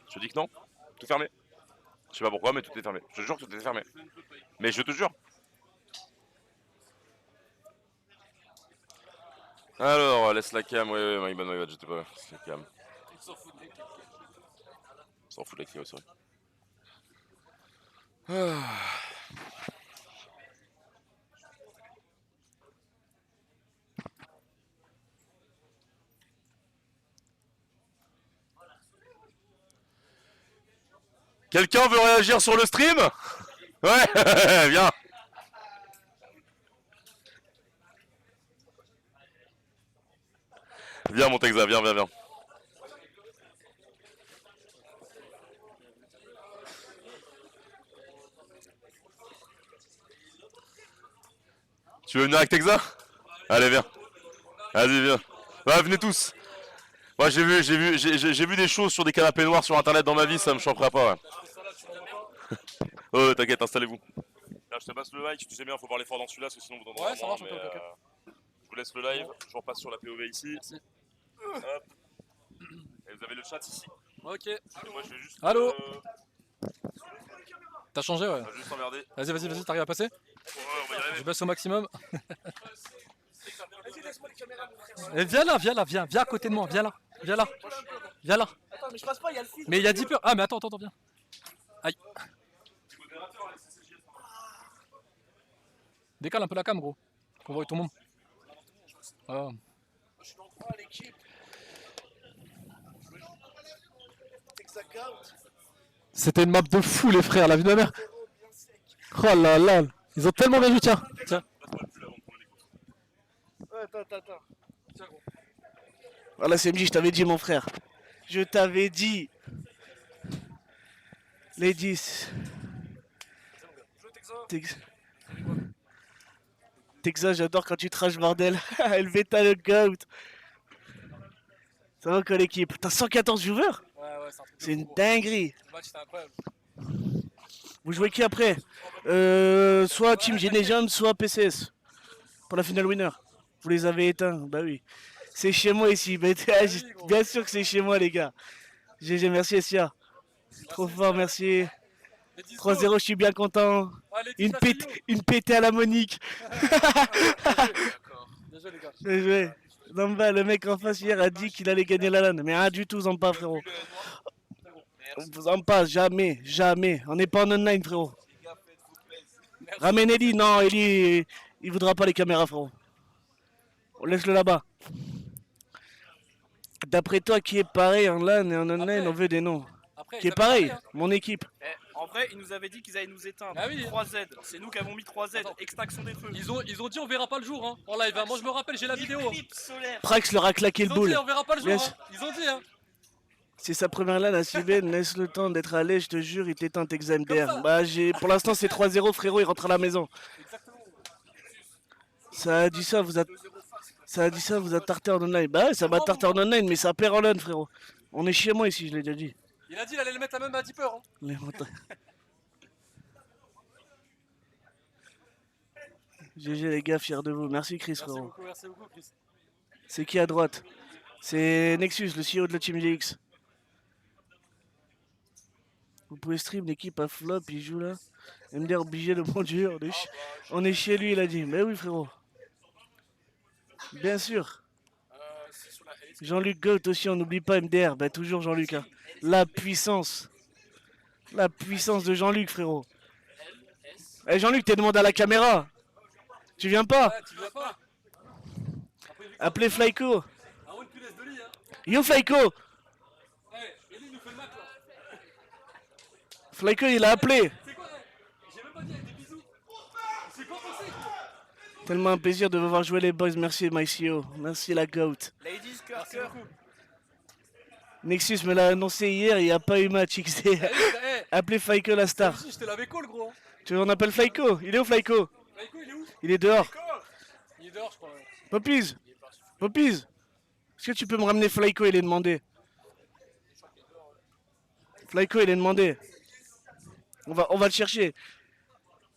Je te dis que non? Tout fermé. Je sais pas pourquoi, mais tout est fermé. Je te jure que tout est fermé. Mais je te jure. Alors, laisse la cam, ouais, my bad, j'étais pas là. Laisse la cam. S'en fout de la clé, ouais, c'est vrai. Quelqu'un veut réagir sur le stream? Ouais, viens. Viens mon Texa, viens. Tu veux venir avec Texa? Allez, viens. Vas-y, viens. Ouais, venez tous. Moi j'ai vu des choses sur des canapés noirs sur internet dans ma vie, ça me choquerait pas, ouais. T'inquiète, installez-vous. Là je te passe le live, tu sais bien, faut parler fort dans celui-là parce que sinon vous entendrez. Ouais, ça marche, ok. Je vous laisse le live, je vous repasse sur la POV ici. Hop. Et vous avez le chat ici. Ok. Et moi je vais juste. Allô. T'as changé, ouais. On va juste emmerder. Vas-y, t'arrives à passer? Ouais, on va y arriver. Je baisse au maximum. Et viens là, viens à côté de moi, viens là. Attends, mais je passe pas, il y a le fil. Mais il y a Deeper. Ah, mais attends, viens. Aïe. Décale un peu la cam, gros. Qu'on voit tout le monde. Ah. C'était une map de fou, les frères, la vie de ma mère. Oh là là, ils ont tellement bien joué, tiens. Tiens. Attends. Voilà, CMJ, je t'avais dit, mon frère. Je t'avais dit. Les 10. Texas, j'adore quand tu trash, bordel. Elveta le goat. Ça va quoi l'équipe? T'as 114 viewers? Ouais, c'est un truc. C'est une dinguerie. Le match était incroyable. Vous jouez qui après? Soit Team Genesion, soit PCS. Pour la finale winner. Vous les avez éteints, bah oui. C'est chez moi ici. Bien sûr que c'est chez moi, les gars. GG, merci Essia. Trop fort, merci. 3-0, je suis bien content. Une pétée à la Monique. Bien joué, les gars. Bien joué. Zamba, le mec en face hier a dit qu'il allait gagner la LAN. Mais rien du tout, Zamba, frérot. Zamba, jamais. On n'est pas en online, frérot. Ramène Eli. Non, Eli, il voudra pas les caméras, frérot. On laisse-le là-bas. D'après toi, qui est pareil en LAN et en online, on veut des noms. Qui est pareil, mon équipe. En vrai, ils nous avaient dit qu'ils allaient nous éteindre. Ah oui. 3Z, c'est nous qui avons mis 3Z, extinction des feux. Ils ont dit on verra pas le jour en live. Hein. Moi je me rappelle, j'ai la vidéo. Hein. Solaire. Prax leur a claqué Ils le ont dit boule. on verra pas le jour. Yes. Hein. Ils ont dit. Hein. C'est sa première LAN à Sibène, laisse le temps d'être à l'aise, je te jure, il t'éteint Texas MDR. Bah, pour l'instant, c'est 3-0, frérot, il rentre à la maison. Ça a dit ça, vous a tarté en online. Bah, ouais, ça m'a tarté en online, mais ça perd en LAN, frérot. On est chez moi ici, je l'ai déjà dit. Il a dit il allait le mettre à même à 10 peurs. Hein. Les montagnes. GG les gars, fier de vous. Merci Chris, frérot. Merci beaucoup, Chris. C'est qui à droite? C'est Nexus, le CEO de la Team GX. Vous pouvez stream, l'équipe à flop, il joue là. MDR obligé de mon dieu, on est chez lui, il a dit. Mais oui, frérot. Bien sûr. Jean-Luc Goat aussi, on n'oublie pas MDR. Bah, toujours Jean-Luc. Hein. La puissance. La puissance de Jean-Luc, frérot. Eh, Jean-Luc, t'es demandé à la caméra. Tu viens pas? Ouais, tu viens pas. Appelez Flyco. Ah ouais, une punaise de lit, hein. Yo, Flyco. Eh, Eli nous fait le match là. Flyco, il a appelé. C'est quoi, j'ai même pas dit avec des bisous. C'est quoi pensé? Tellement un plaisir de vous voir jouer les boys. Merci, my CEO. Merci, la GOAT. Ladies, Merci cœur. beaucoup. Nexus me l'a annoncé hier, il n'y a pas eu match XD. Eh, Appelez Flyco, la star. je te l'avais call, gros. Tu veux, on appelle Flyco? Il est où, Flyco? Flyco, il est où? Il est dehors. Il est dehors, je crois. Ouais. Poppies. Poppies. Est-ce que tu peux me ramener Flyco? Il est demandé. Flyco, il est demandé. On va le chercher.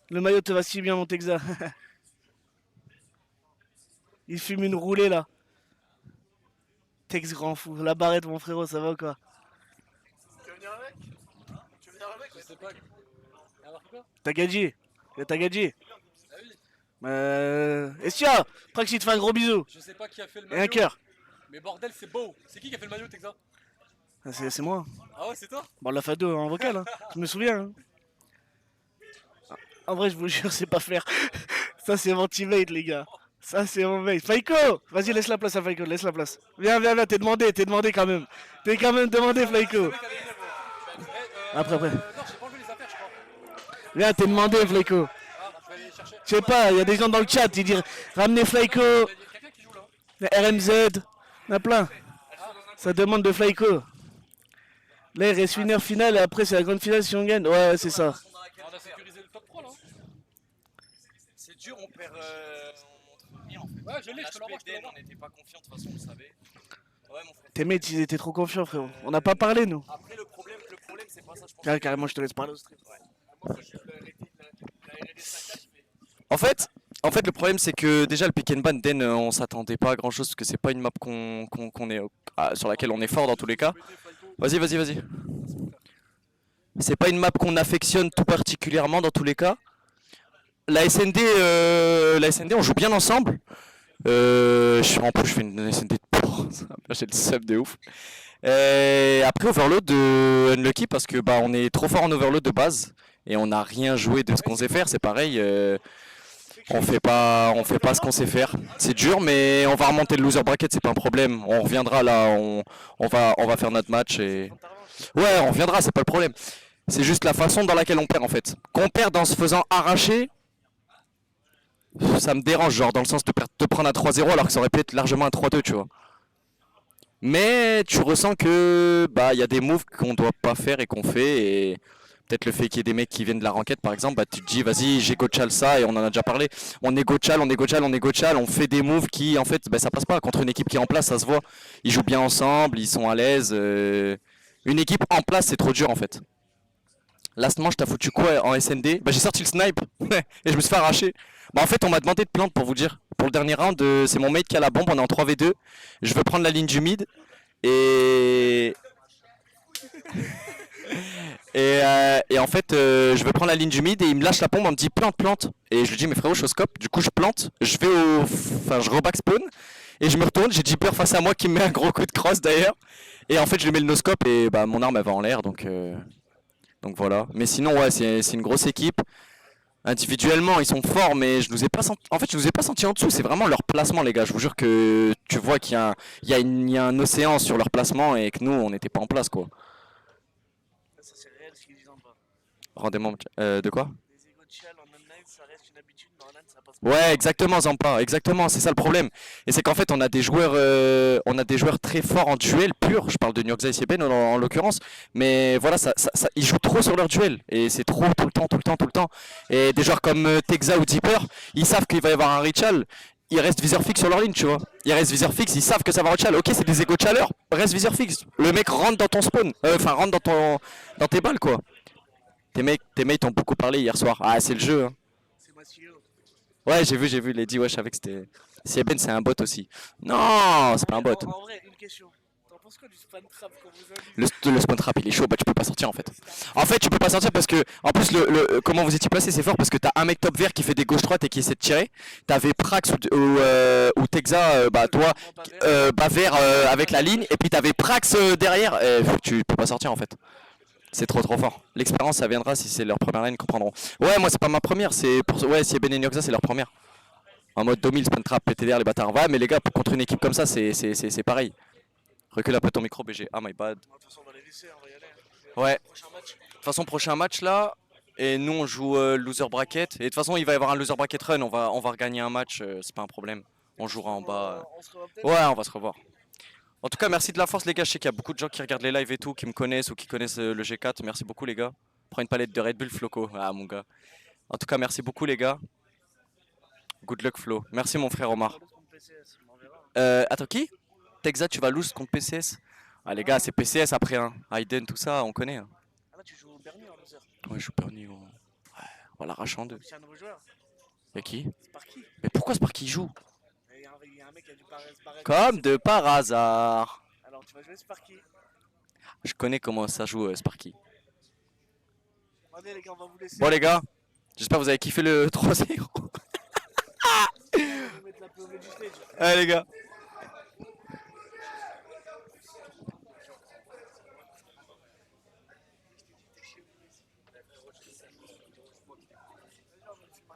Le maillot te va si bien, mon Texas. Il fume une roulée là. Tex grand fou. La barrette, mon frérot, ça va ou quoi? Tu veux venir avec? Je sais pas. Alors quoi? T'as gadji. T'as gadji. Ah oui. Estia, Praxi te fait un gros bisou. Je sais pas qui a fait le Et maillot. un cœur. Mais bordel, c'est beau. C'est qui a fait le maillot, Texas? Ah, c'est moi. Ah ouais, c'est toi? Bon, on l'a fait deux en vocal, hein. Je me souviens. Hein. En vrai, je vous jure, c'est pas faire. Ça, c'est mon teammate, les gars. Ça, c'est mon mate. Faiko! Vas-y, laisse la place à Faiko, laisse la place. Viens, t'es demandé quand même. T'es quand même demandé, Faiko. Après. Non, j'ai pas enlevé les affaires, je crois. Viens, t'es demandé, Faiko. Ah, je vais aller chercher. Je sais pas, il y a des gens dans le chat, ils disent ramenez Faiko, Il y a quelqu'un qui joue là. RMZ, il y en a plein. Ça demande de Faiko. Là, il reste une heure finale et après, c'est la grande finale si on gagne. Ouais, c'est ça. On a sécurisé le top 3 là. C'est dur, on perd. On montre bien en fait. Ouais, je l'ai, je te l'envoie. HPDN, on n'était pas confiants, de toute façon, on le savait. Ouais, mon frère. Tes mates, ils étaient trop confiants, frérot. On n'a pas parlé, nous. Après, le problème, c'est pas ça, je pense. Carrément, je te laisse parler au stream. Moi, je suis la RD 5H, mais. En fait, le problème c'est que déjà le pick and ban Den, on s'attendait pas à grand chose parce que c'est pas une map sur laquelle on est fort dans tous les cas. Vas-y. C'est pas une map qu'on affectionne tout particulièrement dans tous les cas. La SND, on joue bien ensemble. En plus, je fais une SND de pour. J'ai le sub de ouf. Et après overload de Unlucky parce que on est trop fort en overload de base et on n'a rien joué de ce qu'on sait faire. C'est pareil. On fait pas ce qu'on sait faire. C'est dur, mais on va remonter le loser bracket, c'est pas un problème. On reviendra là, on va faire notre match et Ouais, on reviendra, c'est pas le problème. C'est juste la façon dans laquelle on perd en fait. Qu'on perd en se faisant arracher, ça me dérange, genre dans le sens de prendre un 3-0 alors que ça aurait pu être largement un 3-2, tu vois. Mais tu ressens que bah il y a des moves qu'on doit pas faire et qu'on fait et peut-être le fait qu'il y ait des mecs qui viennent de la ranked par exemple, bah tu te dis vas-y j'ai gochal ça et on en a déjà parlé. On est gochal, on fait des moves qui en fait bah, ça passe pas contre une équipe qui est en place, ça se voit. Ils jouent bien ensemble, ils sont à l'aise. Une équipe en place c'est trop dur en fait. Last manche t'as foutu quoi en SND? Bah j'ai sorti le snipe et je me suis fait arracher. Bah en fait on m'a demandé de plant pour vous dire. Pour le dernier round, c'est mon mate qui a la bombe, on est en 3v2. Je veux prendre la ligne du mid et et en fait je veux prendre la ligne du mid et il me lâche la bombe, on me dit plante. Et je lui dis mais frérot je suis au scope, du coup je plante, je vais au. Enfin je reback spawn et je me retourne, j'ai Jeeper face à moi qui me met un gros coup de cross d'ailleurs. Et en fait je lui mets le no-scope et bah mon arme elle va en l'air donc voilà. Mais sinon ouais c'est une grosse équipe. Individuellement ils sont forts mais je nous ai pas senti, en fait je nous ai pas senti en dessous, c'est vraiment leur placement les gars, je vous jure que tu vois qu'il y a un océan sur leur placement et que nous on n'était pas en place quoi. Ça c'est réel ce qu'ils disent en bas. Rendez-moi de quoi? Les égos de chial en online, ça reste une habitude, mais en LAN ça passe pas. Ouais exactement Zampa, exactement, c'est ça le problème. Et c'est qu'en fait on a des joueurs très forts en duel pur, je parle de Nurxa et Sieben en l'occurrence, mais voilà ils jouent trop sur leur duel et c'est trop tout le temps. Et des joueurs comme Texa ou Deeper, ils savent qu'il va y avoir un ritual, ils restent viseur fixe sur leur ligne tu vois. Ils restent viseur fixe, ils savent que ça va ritual, ok c'est des égos de chaleur, reste viseur fixe. Le mec rentre dans ton spawn, enfin rentre dans tes balles quoi. Tes mates ont beaucoup parlé hier soir, ah c'est le jeu hein. C'est Massio. Ouais, j'ai vu, il a dit, ouais, je savais que c'était. Sieben, c'est un bot aussi. Non, c'est pas un bot. En vrai, une question. T'en penses quoi du spawn trap qu'on vous a dit? Le spawn trap, il est chaud, bah tu peux pas sortir en fait. En fait, tu peux pas sortir parce que, en plus, comment vous étiez placé, c'est fort parce que t'as un mec top vert qui fait des gauche-droite et qui essaie de tirer. T'avais Prax ou Texa, bah toi, bah vert avec la ligne, et puis t'avais Prax derrière, tu peux pas sortir en fait. C'est trop fort. L'expérience ça viendra si c'est leur première ligne, comprendront. Ouais, moi c'est pas ma première, c'est pour. Ouais, si Ben et Nurxa c'est leur première. En mode 2000, spawn trap, PTDR, les bâtards. Ouais, mais les gars, contre une équipe comme ça, c'est pareil. Recule un peu ton micro, BG. Ah, my bad. De toute façon, on va les laisser, on va y aller. Ouais. Prochain match. De toute façon, prochain match là. Et nous, on joue loser bracket. Et de toute façon, il va y avoir un loser bracket run. On va regagner un match, c'est pas un problème. On jouera en bas. On se revoit peut-être. Ouais, on va se revoir. En tout cas, merci de la force, les gars. Je sais qu'il y a beaucoup de gens qui regardent les lives et tout, qui me connaissent ou qui connaissent le G4. Merci beaucoup, les gars. Prends une palette de Red Bull, Floco. Ah, mon gars. En tout cas, merci beaucoup, les gars. Good luck, Flo. Merci, mon frère Omar. Attends, qui? Texa, tu vas lose contre PCS? Ah, les gars, c'est PCS après, hein. Hayden, tout ça, on connaît. Hein. Ah là, tu joues au Bernie en loser. Ouais, je joue Bernie. Ouais, on va l'arracher en deux. C'est un nouveau joueur. Y'a qui? Sparky. Mais pourquoi Sparky joue? Il y a un mec qui a dû paraître. Comme de par hasard. Alors, tu vas jouer Sparky. Je connais comment ça joue, Sparky. Allez, les gars, on va vous laisser. Bon, les gars, j'espère que vous avez kiffé le 3-0. On va vous mettre la POV du stage. Allez, les gars.